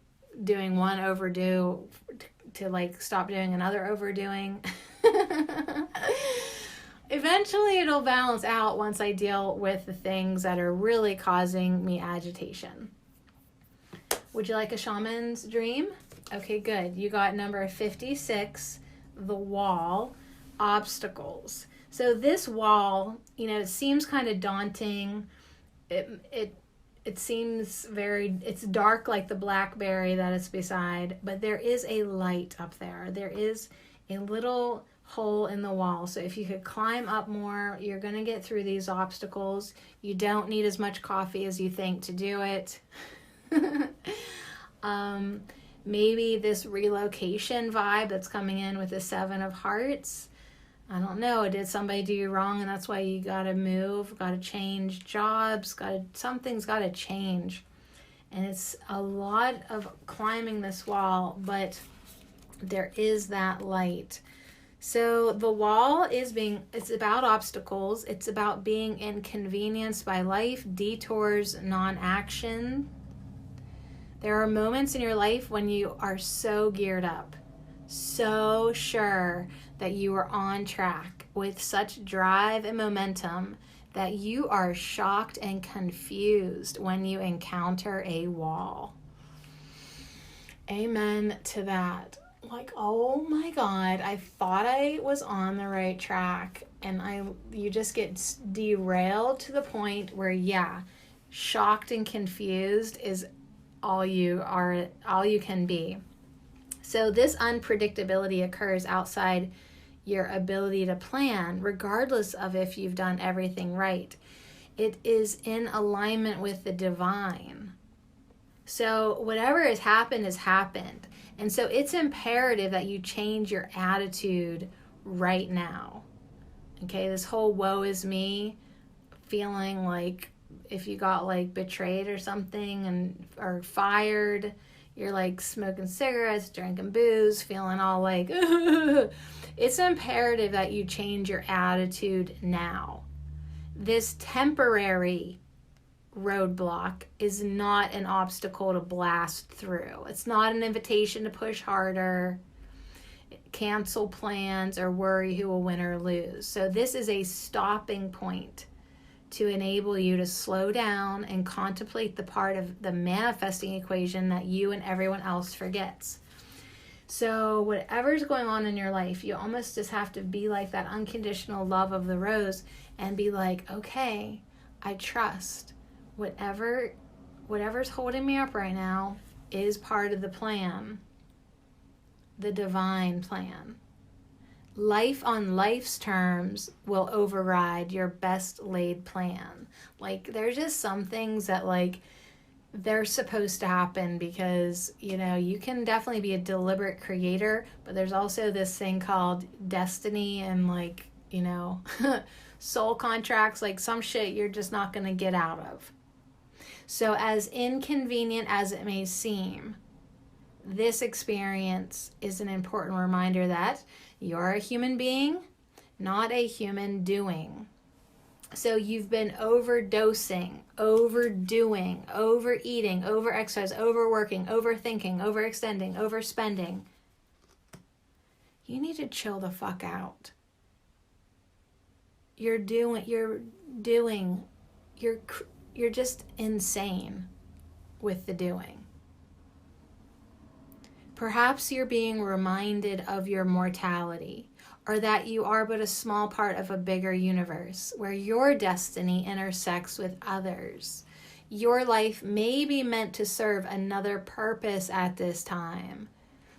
Speaker 1: doing one overdo to like stop doing another overdoing. Eventually it'll balance out once I deal with the things that are really causing me agitation. Would you like a shaman's dream? Okay, good. You got number 56, the wall, obstacles. So this wall, it seems kind of daunting. It seems it's dark like the blackberry that it's beside, but there is a light up there. There is a little hole in the wall. So if you could climb up more, you're going to get through these obstacles. You don't need as much coffee as you think to do it. Maybe this relocation vibe that's coming in with the 7 of Hearts. I don't know. Did somebody do you wrong and that's why you got to move, got to change jobs, something's got to change. And it's a lot of climbing this wall, but there is that light. So the wall it's about obstacles. It's about being inconvenienced by life, detours, non-action. There are moments in your life when you are so geared up, so sure that you are on track with such drive and momentum that you are shocked and confused when you encounter a wall. Amen to that. Like, oh my God, I thought I was on the right track, and you just get derailed to the point where, yeah, shocked and confused is all you can be. So this unpredictability occurs outside your ability to plan, regardless of if you've done everything right. It is in alignment with the divine. So whatever has happened. And so it's imperative that you change your attitude right now. Okay, this whole woe is me feeling like if you got like betrayed or something or fired, you're like smoking cigarettes, drinking booze, feeling all like, it's imperative that you change your attitude now. This temporary roadblock is not an obstacle to blast through. It's not an invitation to push harder, cancel plans, or worry who will win or lose. So this is a stopping point to enable you to slow down and contemplate the part of the manifesting equation that you and everyone else forgets. So whatever's going on in your life, you almost just have to be like that unconditional love of the rose and be like, okay, I trust whatever's holding me up right now is part of the plan, the divine plan. Life on life's terms will override your best laid plan. Like, there's just some things that like they're supposed to happen because, you can definitely be a deliberate creator, but there's also this thing called destiny and like, soul contracts, like some shit you're just not going to get out of. So as inconvenient as it may seem, this experience is an important reminder that you're a human being, not a human doing. So you've been overdosing, overdoing, overeating, overexercise, overworking, overthinking, overextending, overspending. You need to chill the fuck out. You're just insane with the doing. Perhaps you're being reminded of your mortality, or that you are but a small part of a bigger universe where your destiny intersects with others. Your life may be meant to serve another purpose at this time.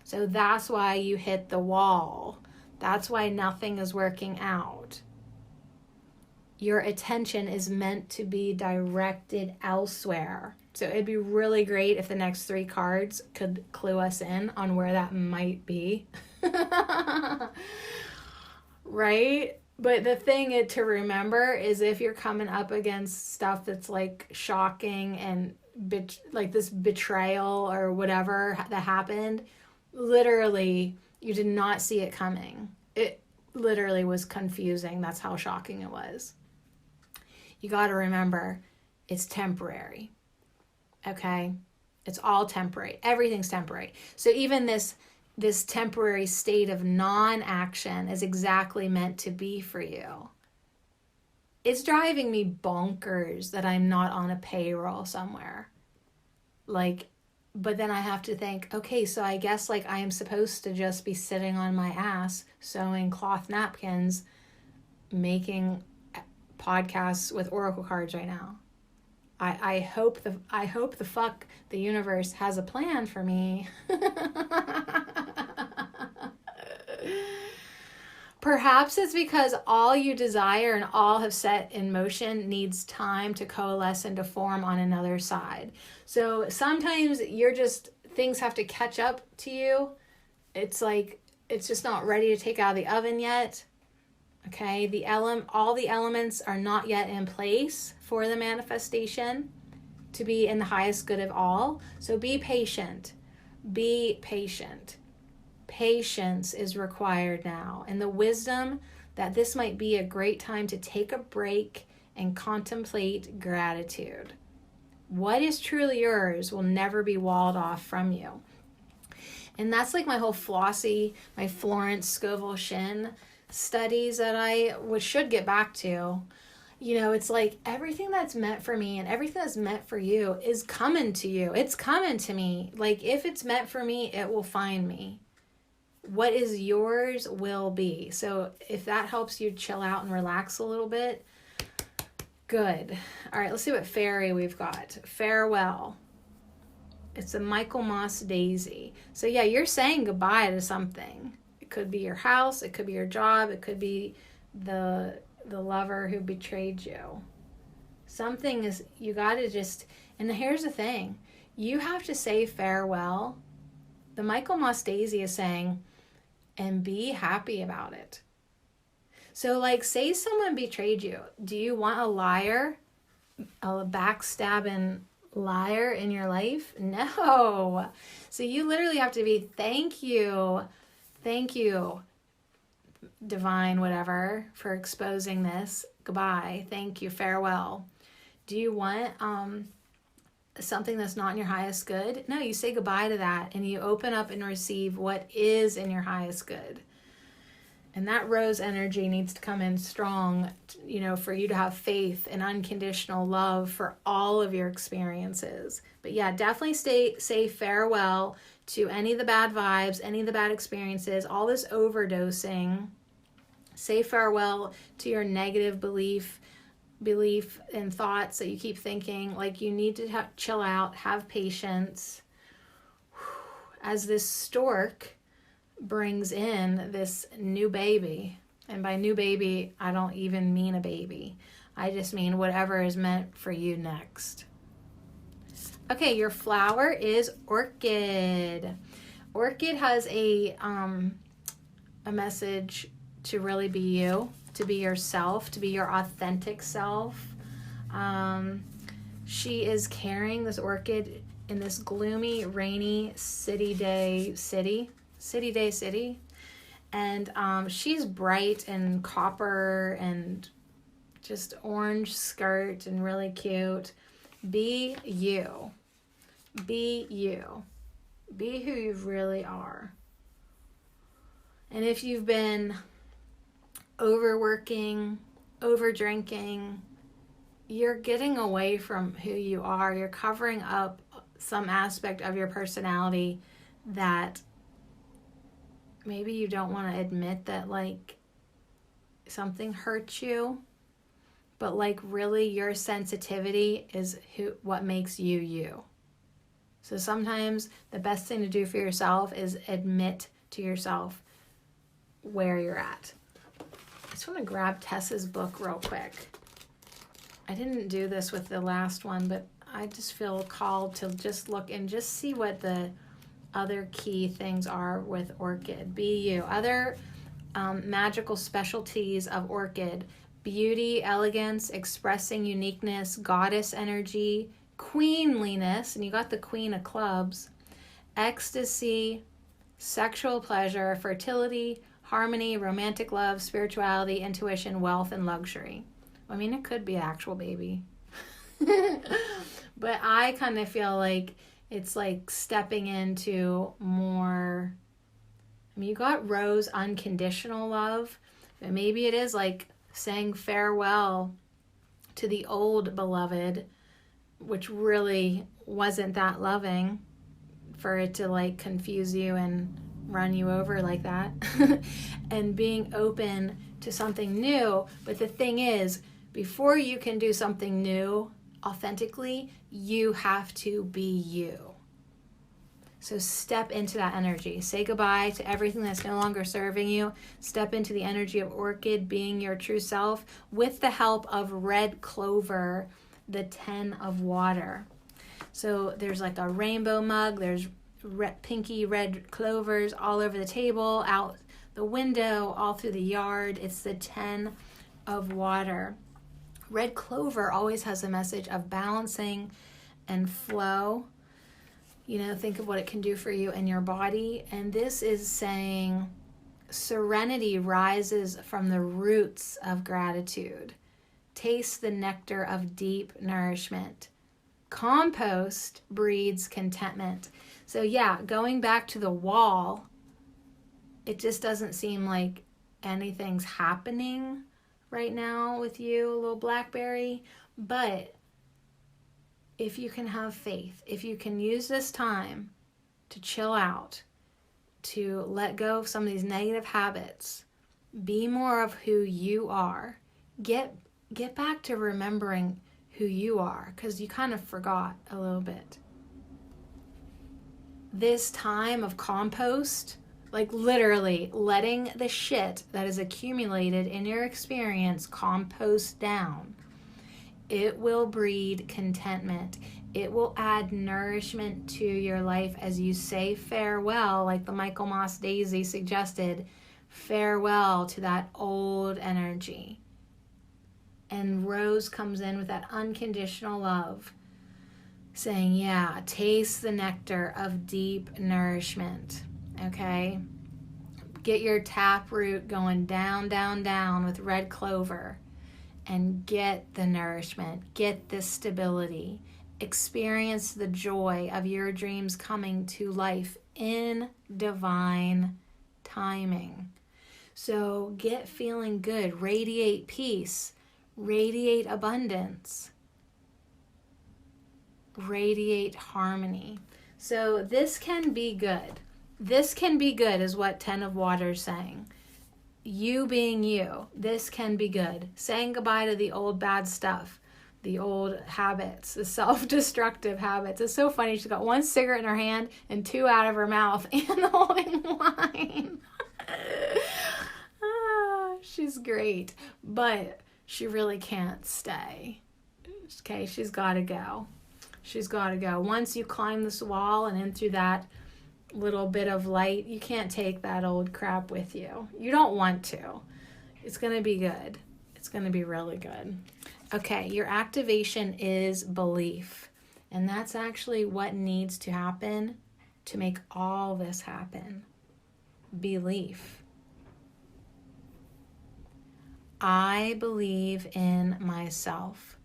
Speaker 1: So that's why you hit the wall. That's why nothing is working out. Your attention is meant to be directed elsewhere. So it'd be really great if the next 3 cards could clue us in on where that might be. Right? But the thing to remember is if you're coming up against stuff that's like shocking and like this betrayal or whatever that happened, literally you did not see it coming. It literally was confusing. That's how shocking it was. You got to remember, it's temporary. Okay? It's all temporary. Everything's temporary. So even this temporary state of non-action is exactly meant to be for you. It's driving me bonkers that I'm not on a payroll somewhere. But then I have to think, okay, so I guess I am supposed to just be sitting on my ass, sewing cloth napkins, making podcasts with oracle cards right now. I hope the universe has a plan for me. Perhaps it's because all you desire and all have set in motion needs time to coalesce and to form on another side. So sometimes things have to catch up to you. It's just not ready to take out of the oven yet. Okay, all the elements are not yet in place for the manifestation to be in the highest good of all. So be patient. Be patient. Patience is required now, and the wisdom that this might be a great time to take a break and contemplate gratitude. What is truly yours will never be walled off from you. And that's my whole Flossie, my Florence Scovel Shinn studies that I should get back to. It's everything that's meant for me and everything that's meant for you is coming to you. It's coming to me. If it's meant for me, it will find me. What is yours will be. So if that helps you chill out and relax a little bit, good. All right, let's see what fairy we've got. Farewell. It's a Michaelmas daisy. So yeah, you're saying goodbye to something. It could be your house, it could be your job, it could be the lover who betrayed you. Something is, you got to just, and here's the thing, you have to say farewell. The Michaelmas daisy is saying, and be happy about it. So say someone betrayed you. Do you want a liar, a backstabbing liar in your life? No. So you literally have to be, thank you, divine whatever, for exposing this. Goodbye. Thank you. Farewell. Do you want something that's not in your highest good? No, you say goodbye to that and you open up and receive what is in your highest good. And that rose energy needs to come in strong, for you to have faith and unconditional love for all of your experiences. But yeah, definitely say farewell to any of the bad vibes, any of the bad experiences, all this overdosing. Say farewell to your negative belief and thoughts that you keep thinking. You need to chill out, have patience. As this stork brings in this new baby, and by new baby, I don't even mean a baby. I just mean whatever is meant for you next. Okay, your flower is orchid. Orchid has a message to really be you, to be yourself, to be your authentic self. She is carrying this orchid in this gloomy, rainy city day, and she's bright and copper and just orange skirt and really cute. Be you. Be you. Be who you really are. And if you've been overworking, over drinking, you're getting away from who you are. You're covering up some aspect of your personality that maybe you don't want to admit that something hurt you. but like really your sensitivity is what makes you you. So sometimes the best thing to do for yourself is admit to yourself where you're at. I just want to grab Tessa's book real quick. I didn't do this with the last one, but I just feel called to just look and just see what the other key things are with Orchid. Be you. Other magical specialties of Orchid: beauty, elegance, expressing uniqueness, goddess energy, queenliness, and you got the Queen of Clubs, ecstasy, sexual pleasure, fertility, harmony, romantic love, spirituality, intuition, wealth, and luxury. I mean, it could be actual baby. But I kind of feel like it's like stepping into more. I mean, you got Rose, unconditional love, but maybe it is like saying farewell to the old beloved, which really wasn't that loving, for it to like confuse you and run you over like that. And being open to something new. But the thing is, before you can do something new authentically, you have to be you. So step into that energy. Say goodbye to everything that's no longer serving you. Step into the energy of Orchid, being your true self, with the help of red clover, the 10 of water. So there's like a rainbow mug. There's pinky red clovers all over the table, out the window, all through the yard. It's the 10 of water. Red clover always has a message of balancing and flow. You know, think of what it can do for you and your body. And this is saying serenity rises from the roots of gratitude. Taste the nectar of deep nourishment. Compost breeds contentment. So yeah, going back to the wall, it just doesn't seem like anything's happening right now with you, little blackberry. But if you can have faith, if you can use this time to chill out, to let go of some of these negative habits, be more of who you are, get back to remembering who you are, because you kind of forgot a little bit. This time of compost, like literally letting the shit that is accumulated in your experience compost down, it will breed contentment. It will add nourishment to your life as you say farewell, like the Michael Moss Daisy suggested, farewell to that old energy. And Rose comes in with that unconditional love, saying, yeah, taste the nectar of deep nourishment, okay? Get your taproot going down, down, down with red clover and get the nourishment, get the stability, experience the joy of your dreams coming to life in divine timing. So get feeling good, radiate peace, radiate abundance, radiate harmony. So this can be good. This can be good is what 10 of water is saying. You being you, this can be good. Saying goodbye to the old bad stuff, the old habits, the self-destructive habits. It's so funny. She's got one cigarette in her hand and 2 out of her mouth and holding wine. She's great, but she really can't stay. Okay, she's got to go. She's got to go. Once you climb this wall and in through that little bit of light, you can't take that old crap with you. You don't want to. It's going to be good. It's going to be really good. Okay, your activation is belief. And that's actually what needs to happen to make all this happen. Belief. I believe in myself,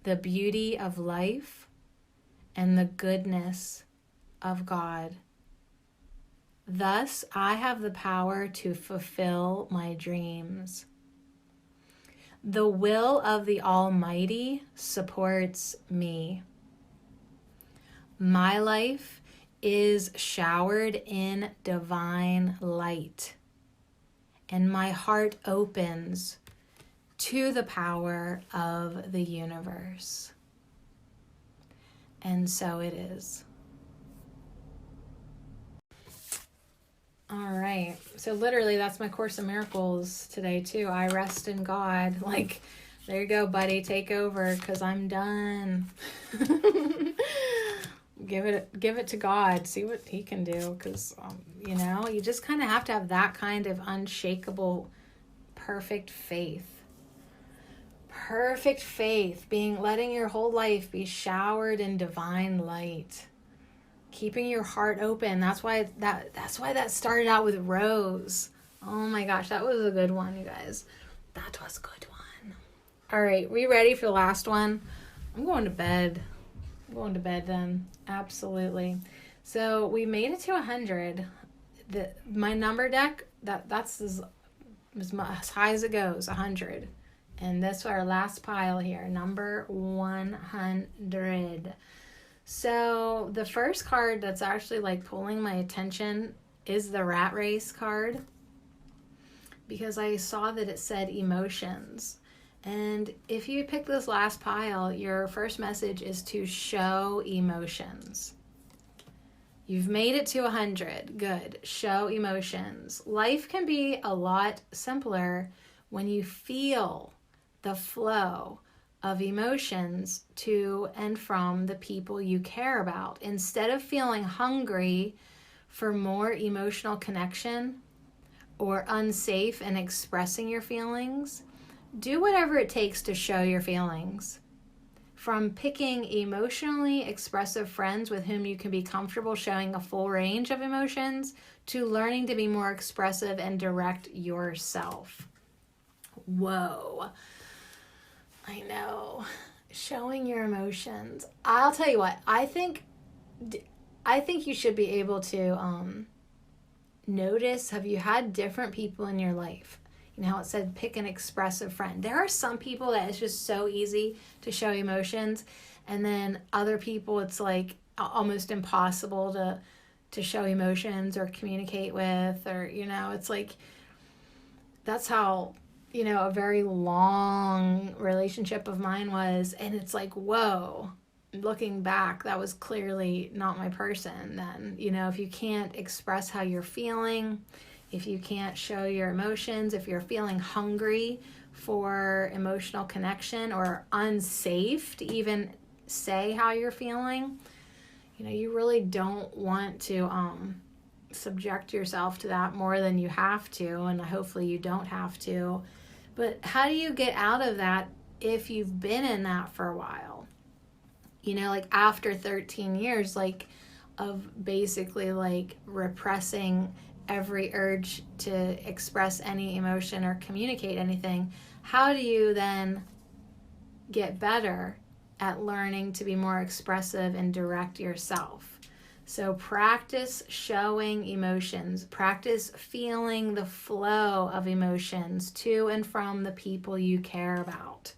Speaker 1: the beauty of life, and the goodness of God. Thus, I have the power to fulfill my dreams. The will of the Almighty supports me. My life is showered in divine light, and my heart opens to the power of the universe. And so it is. All right. So literally that's my Course in Miracles today too. I rest in God. Like, there you go, buddy. Take over, because I'm done. Give it to God. See what he can do, because, you know, you just kind of have to have that kind of unshakable, perfect faith. Perfect faith, letting your whole life be showered in divine light. Keeping your heart open. That's why that started out with Rose. Oh my gosh, that was a good one, you guys. That was a good one. All right, we ready for the last one? I'm going to bed. I'm going to bed then. Absolutely. So we made it to 100. My number deck, that's as high as it goes, 100. And that's our last pile here, number 100. So the first card that's actually like pulling my attention is the Rat Race card, because I saw that it said emotions. And if you pick this last pile, your first message is to show emotions. You've made it to 100. Good. Show emotions. Life can be a lot simpler when you feel the flow of emotions to and from the people you care about. Instead of feeling hungry for more emotional connection or unsafe in expressing your feelings, do whatever it takes to show your feelings. From picking emotionally expressive friends with whom you can be comfortable showing a full range of emotions, to learning to be more expressive and direct yourself. Whoa. I know. Showing your emotions. I'll tell you what, I think you should be able to notice, have you had different people in your life? You know how it said pick an expressive friend. There are some people that it's just so easy to show emotions, and then other people it's like almost impossible to show emotions or communicate with, or, you know, it's like, that's how, you know, a very long relationship of mine was. And it's like, whoa, looking back, that was clearly not my person then. You know, if you can't express how you're feeling, if you can't show your emotions, if you're feeling hungry for emotional connection or unsafe to even say how you're feeling, you know, you really don't want to subject yourself to that more than you have to, and hopefully you don't have to. But how do you get out of that if you've been in that for a while? You know, like after 13 years, like, of basically like repressing every urge to express any emotion or communicate anything, how do you then get better at learning to be more expressive and direct yourself? So practice showing emotions. Practice feeling the flow of emotions to and from the people you care about.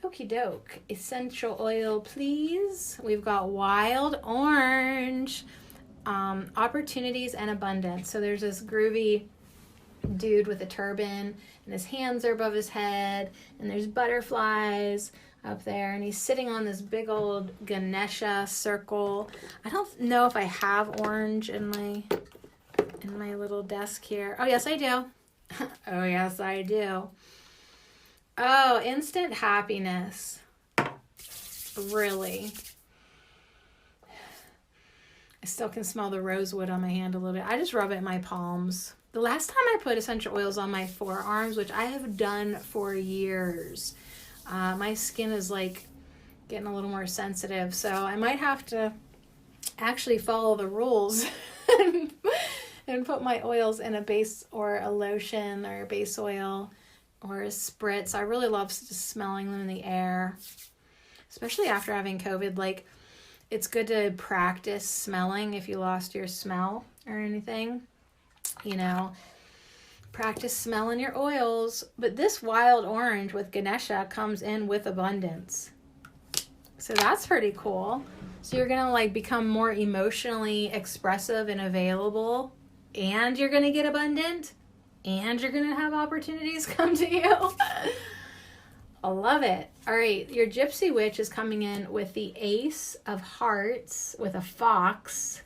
Speaker 1: Okie doke. Essential oil, please. We've got wild orange. Opportunities and abundance. So there's this groovy dude with a turban, and his hands are above his head, and there's butterflies up there, and he's sitting on this big old Ganesha circle. I don't know if I have orange in my little desk here. Oh yes, I do. Oh yes, I do. Oh, instant happiness. Really. I still can smell the rosewood on my hand a little bit. I just rub it in my palms. The last time I put essential oils on my forearms, which I have done for years, my skin is like getting a little more sensitive, so I might have to actually follow the rules and put my oils in a base or a lotion or a base oil or a spritz. I really love just smelling them in the air, especially after having COVID. Like, it's good to practice smelling if you lost your smell or anything, you know. Practice smelling your oils. But this wild orange with Ganesha comes in with abundance. So that's pretty cool. So you're going to like become more emotionally expressive and available, and you're going to get abundant. and you're going to have opportunities come to you. I love it. All right, your Gypsy Witch is coming in with the Ace of Hearts with a fox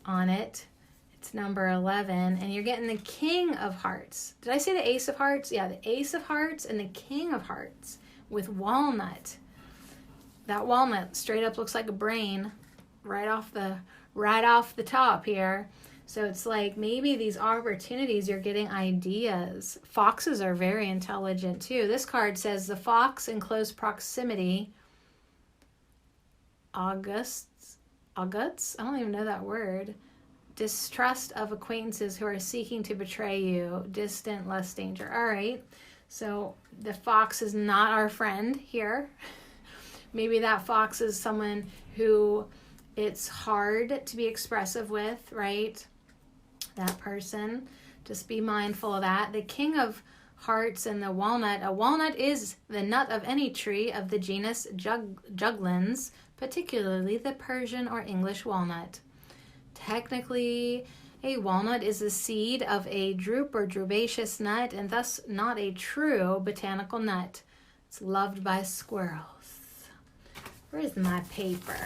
Speaker 1: on it. It's number 11, and you're getting the King of Hearts. Did I say the Ace of Hearts? Yeah, the Ace of Hearts and the King of Hearts with walnut. That walnut straight up looks like a brain right off the top here. So it's like maybe these opportunities, you're getting ideas. Foxes are very intelligent too. This card says the fox in close proximity. Augusts? I don't even know that word. Distrust of acquaintances who are seeking to betray you. Distant, less danger. All right. So the fox is not our friend here. Maybe that fox is someone who it's hard to be expressive with, right? That person. Just be mindful of that. The King of Hearts and the walnut. A walnut is the nut of any tree of the genus Juglans, particularly the Persian or English walnut. Technically, a walnut is the seed of a drupe or drubaceous nut and thus not a true botanical nut. It's loved by squirrels. Where's my paper?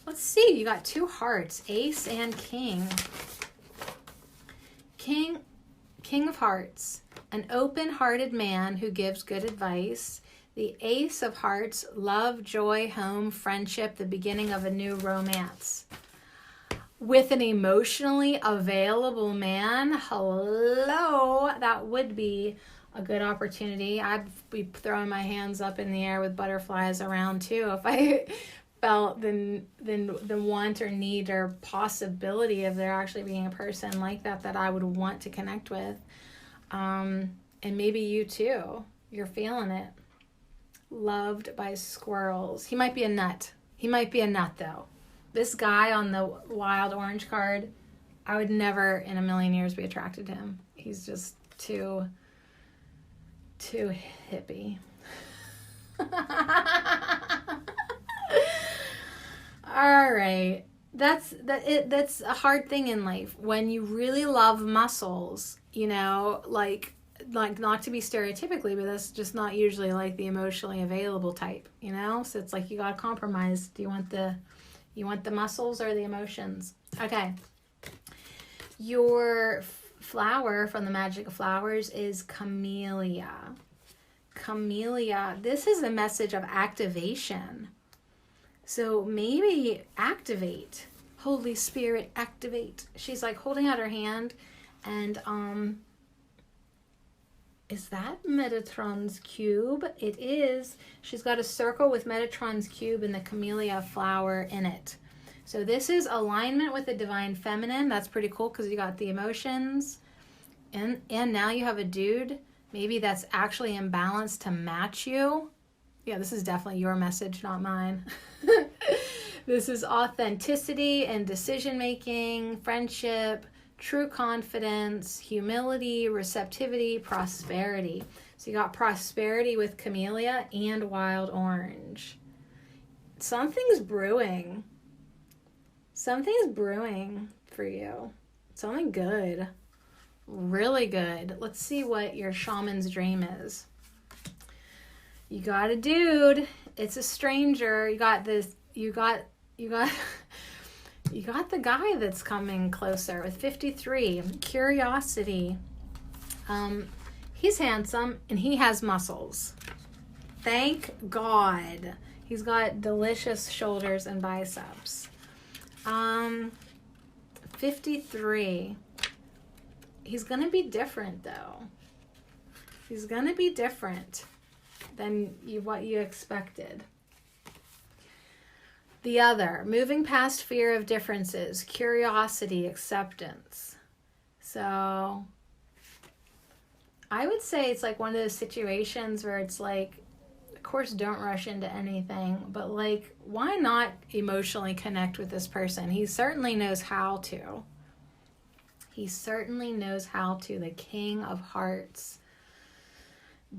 Speaker 1: Let's see. You got 2 hearts, Ace and King. King of Hearts, an open-hearted man who gives good advice. The Ace of Hearts, love, joy, home, friendship, the beginning of a new romance. With an emotionally available man, hello, that would be a good opportunity. I'd be throwing my hands up in the air with butterflies around too if I felt the want or need or possibility of there actually being a person like that I would want to connect with. And maybe you too. You're feeling it. Loved by squirrels. He might be a nut. Though. This guy on the wild orange card, I would never in a million years be attracted to him. He's just too hippie. All right. That's a hard thing in life. When you really love muscles, you know, like not to be stereotypically, but that's just not usually like the emotionally available type, you know? So it's like you got to compromise. Do you want the muscles or the emotions? Okay. Your flower from the Magic of Flowers is Camellia. Camellia. This is a message of activation. So maybe activate. Holy Spirit, activate. She's like holding out her hand and is that Metatron's cube? It is. She's got a circle with Metatron's cube and the camellia flower in it. So this is alignment with the divine feminine. That's pretty cool because you got the emotions. And now you have a dude. Maybe that's actually in balance to match you. Yeah, this is definitely your message, not mine. This is authenticity and decision-making, friendship, true confidence, humility, receptivity, prosperity. So you got prosperity with camellia and wild orange. Something's brewing. Something's brewing for you. Something good. Really good. Let's see what your shaman's dream is. You got a dude. It's a stranger. You got this. You got the guy that's coming closer with 53. Curiosity. He's handsome and he has muscles. Thank God. He's got delicious shoulders and biceps. 53. He's going to be different though. He's going to be different than what you expected. The other, moving past fear of differences, curiosity, acceptance. So I would say it's like one of those situations where it's like, of course, don't rush into anything, but like, why not emotionally connect with this person? He certainly knows how to. He certainly knows how to. The King of Hearts.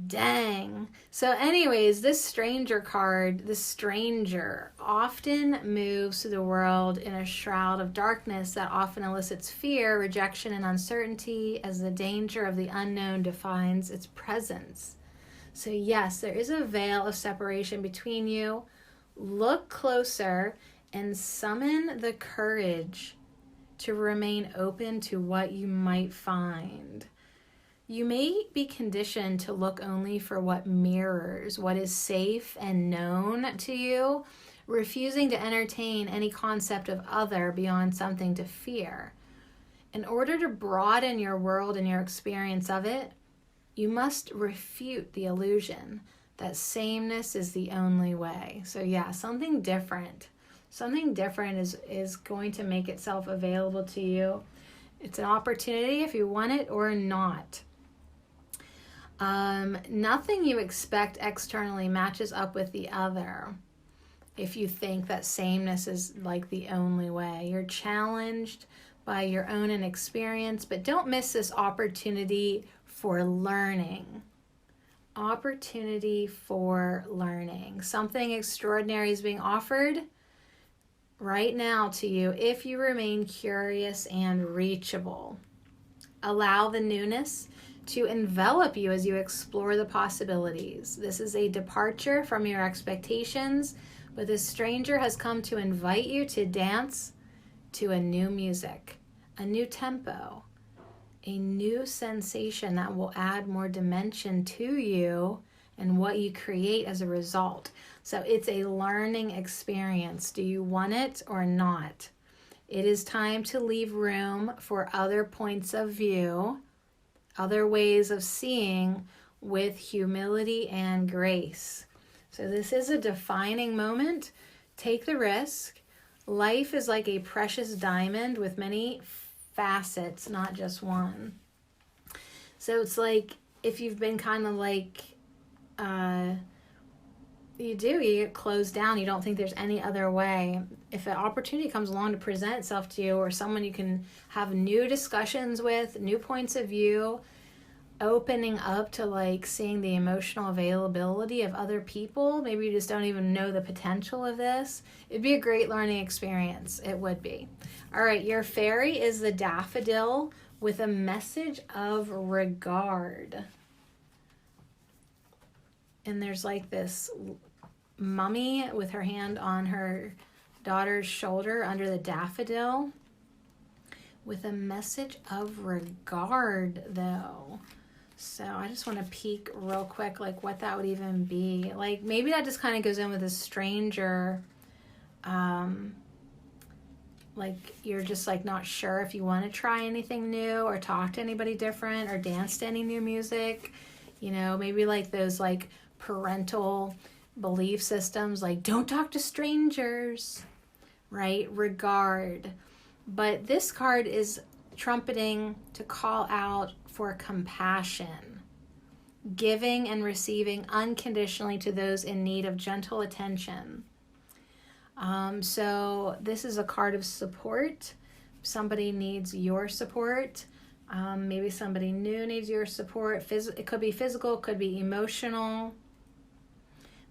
Speaker 1: Dang. So anyways, this stranger card, the stranger often moves through the world in a shroud of darkness that often elicits fear, rejection, and uncertainty as the danger of the unknown defines its presence. So yes, there is a veil of separation between you. Look closer and summon the courage to remain open to what you might find. You may be conditioned to look only for what mirrors what is safe and known to you, refusing to entertain any concept of other beyond something to fear. In order to broaden your world and your experience of it, you must refute the illusion that sameness is the only way. So yeah, something different. Something different is going to make itself available to you. It's an opportunity if you want it or not. Nothing you expect externally matches up with the other if you think that sameness is like the only way. You're challenged by your own inexperience, but don't miss this opportunity for learning. Opportunity for learning. Something extraordinary is being offered right now to you if you remain curious and reachable. Allow the newness to envelop you as you explore the possibilities. This is a departure from your expectations, but this stranger has come to invite you to dance to a new music, a new tempo, a new sensation that will add more dimension to you and what you create as a result. So it's a learning experience. Do you want it or not? It is time to leave room for other points of view, other ways of seeing with humility and grace. So this is a defining moment. Take the risk. Life is like a precious diamond with many facets, not just one. So it's like if you've been kind of like, you get closed down. You don't think there's any other way. If an opportunity comes along to present itself to you, or someone you can have new discussions with, new points of view, opening up to like seeing the emotional availability of other people, maybe you just don't even know the potential of this, it'd be a great learning experience. It would be. All right, your fairy is the daffodil with a message of regard. And there's like this mummy with her hand on her daughter's shoulder under the daffodil with a message of regard though. So I just want to peek real quick like what that would even be. Like maybe that just kind of goes in with a stranger. Like you're just like not sure if you want to try anything new or talk to anybody different or dance to any new music. You know, maybe like those like parental belief systems like don't talk to strangers, right? Regard. But this card is trumpeting to call out for compassion, giving and receiving unconditionally to those in need of gentle attention. So this is a card of support. Somebody needs your support. Maybe somebody new needs your support. It could be physical, could be emotional.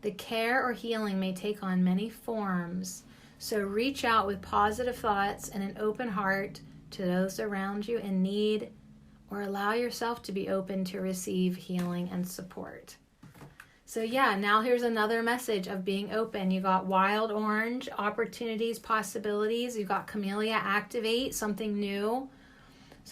Speaker 1: The care or healing may take on many forms. So reach out with positive thoughts and an open heart to those around you in need, or allow yourself to be open to receive healing and support. So yeah, now here's another message of being open. You got wild orange, opportunities, possibilities. You got camellia, activate, something new.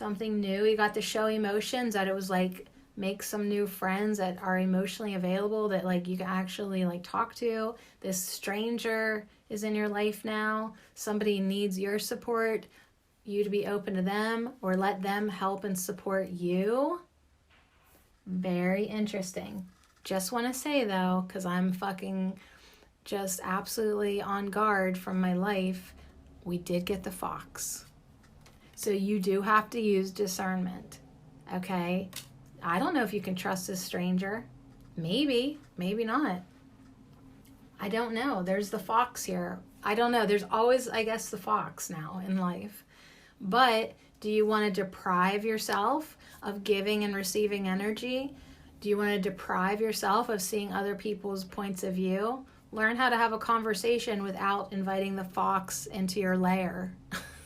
Speaker 1: You got to show emotions, that it was like make some new friends that are emotionally available, that like you can actually like talk to. This stranger is in your life now. Somebody needs your support. You to be open to them or let them help and support you. Very interesting. Just want to say though, because I'm fucking just absolutely on guard from my life, we did get the fox. So you do have to use discernment. Okay? I don't know if you can trust this stranger. Maybe not. I don't know. There's the fox here. I don't know. There's always, I guess, the fox now in life. But do you want to deprive yourself of giving and receiving energy? Do you want to deprive yourself of seeing other people's points of view? Learn how to have a conversation without inviting the fox into your lair.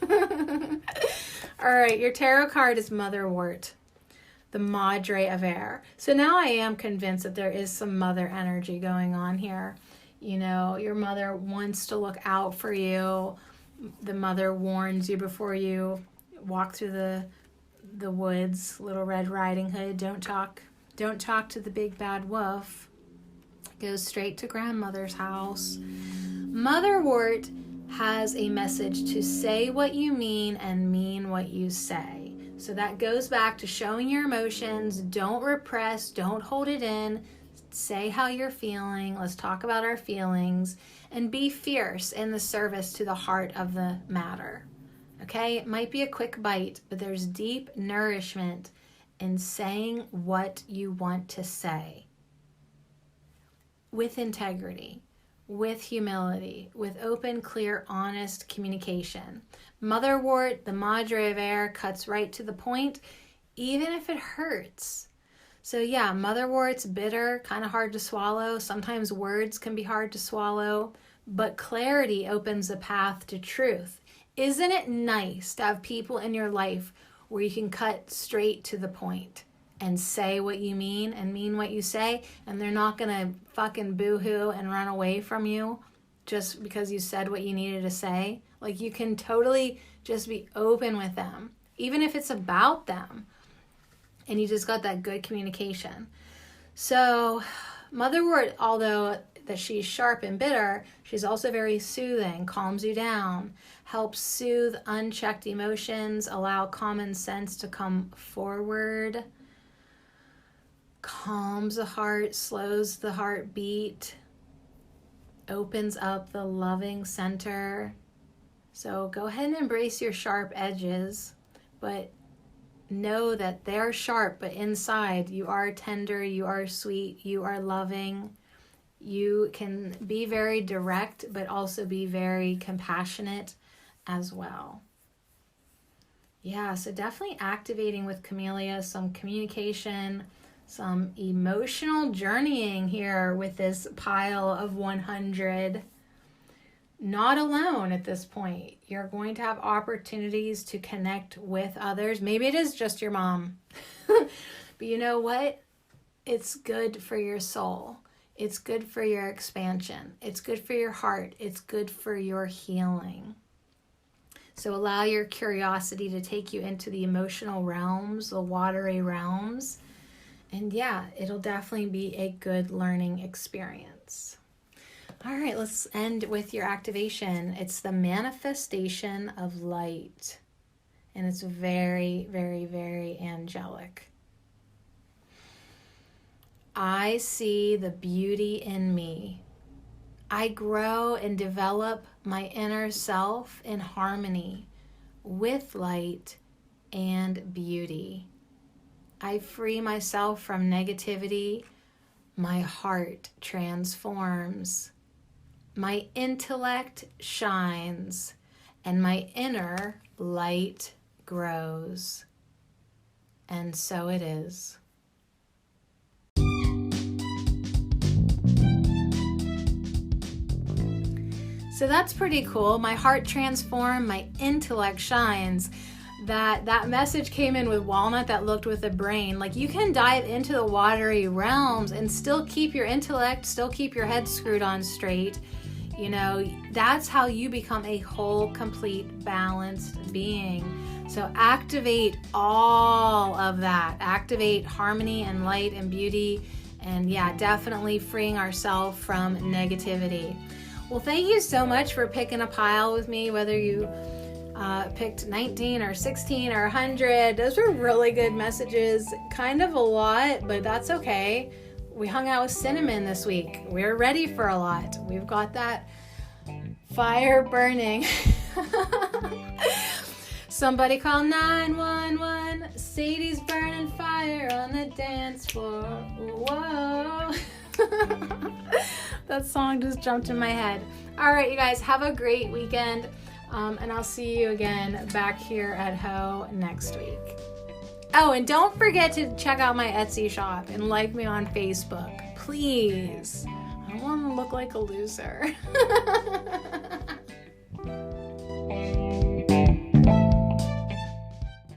Speaker 1: All right, your tarot card is Motherwort, the Madre of Air. So now I am convinced that there is some mother energy going on here. You know, your mother wants to look out for you. The mother warns you before you walk through the woods. Little Red Riding Hood, don't talk to the big bad wolf. Goes straight to grandmother's house. Motherwort has a message to say what you mean and mean what you say. So that goes back to showing your emotions. Don't repress, don't hold it in. Say how you're feeling. Let's talk about our feelings and be fierce in the service to the heart of the matter. Okay? It might be a quick bite, but there's deep nourishment in saying what you want to say. With integrity, with humility, with open, clear, honest communication. Motherwort, the Madre of Air, cuts right to the point, even if it hurts. So yeah, Motherwort's bitter, kind of hard to swallow. Sometimes words can be hard to swallow, but clarity opens the path to truth. Isn't it nice to have people in your life where you can cut straight to the point and say what you mean and mean what you say, and they're not gonna fucking boo-hoo and run away from you just because you said what you needed to say? Like, you can totally just be open with them, even if it's about them, and you just got that good communication. So Motherwort, although that she's sharp and bitter, she's also very soothing, calms you down, helps soothe unchecked emotions, allow common sense to come forward, calms the heart, slows the heartbeat, opens up the loving center. So go ahead and embrace your sharp edges, but know that they're sharp, but inside you are tender, you are sweet, you are loving. You can be very direct, but also be very compassionate as well. Yeah, so definitely activating with Camellia, some communication, some emotional journeying here with this pile of 100. Not alone at this point. You're going to have opportunities to connect with others. Maybe it is just your mom. But you know what? It's good for your soul. It's good for your expansion. It's good for your heart. It's good for your healing. So allow your curiosity to take you into the emotional realms, the watery realms. And yeah, it'll definitely be a good learning experience. All right, let's end with your activation. It's the manifestation of light. And it's very, very, very angelic. I see the beauty in me. I grow and develop my inner self in harmony with light and beauty. I free myself from negativity. My heart transforms. My intellect shines, and my inner light grows. And so it is. So that's pretty cool. My heart transformed, my intellect shines. That message came in with walnut that looked with a brain. Like, you can dive into the watery realms and still keep your intellect, still keep your head screwed on straight. You know, that's how you become a whole, complete, balanced being. So activate all of that. Activate harmony and light and beauty. And yeah, definitely freeing ourselves from negativity. Well, thank you so much for picking a pile with me, whether you picked 19 or 16 or 100. Those were really good messages. Kind of a lot, but that's okay. We hung out with Cinnamon this week. We're ready for a lot. We've got that fire burning. Somebody call 911. Sadie's burning fire on the dance floor. Whoa. That song just jumped in my head. All right, you guys, have a great weekend. And I'll see you again back here at Ho next week. Oh, and don't forget to check out my Etsy shop and like me on Facebook. Please. I don't want to look like a loser.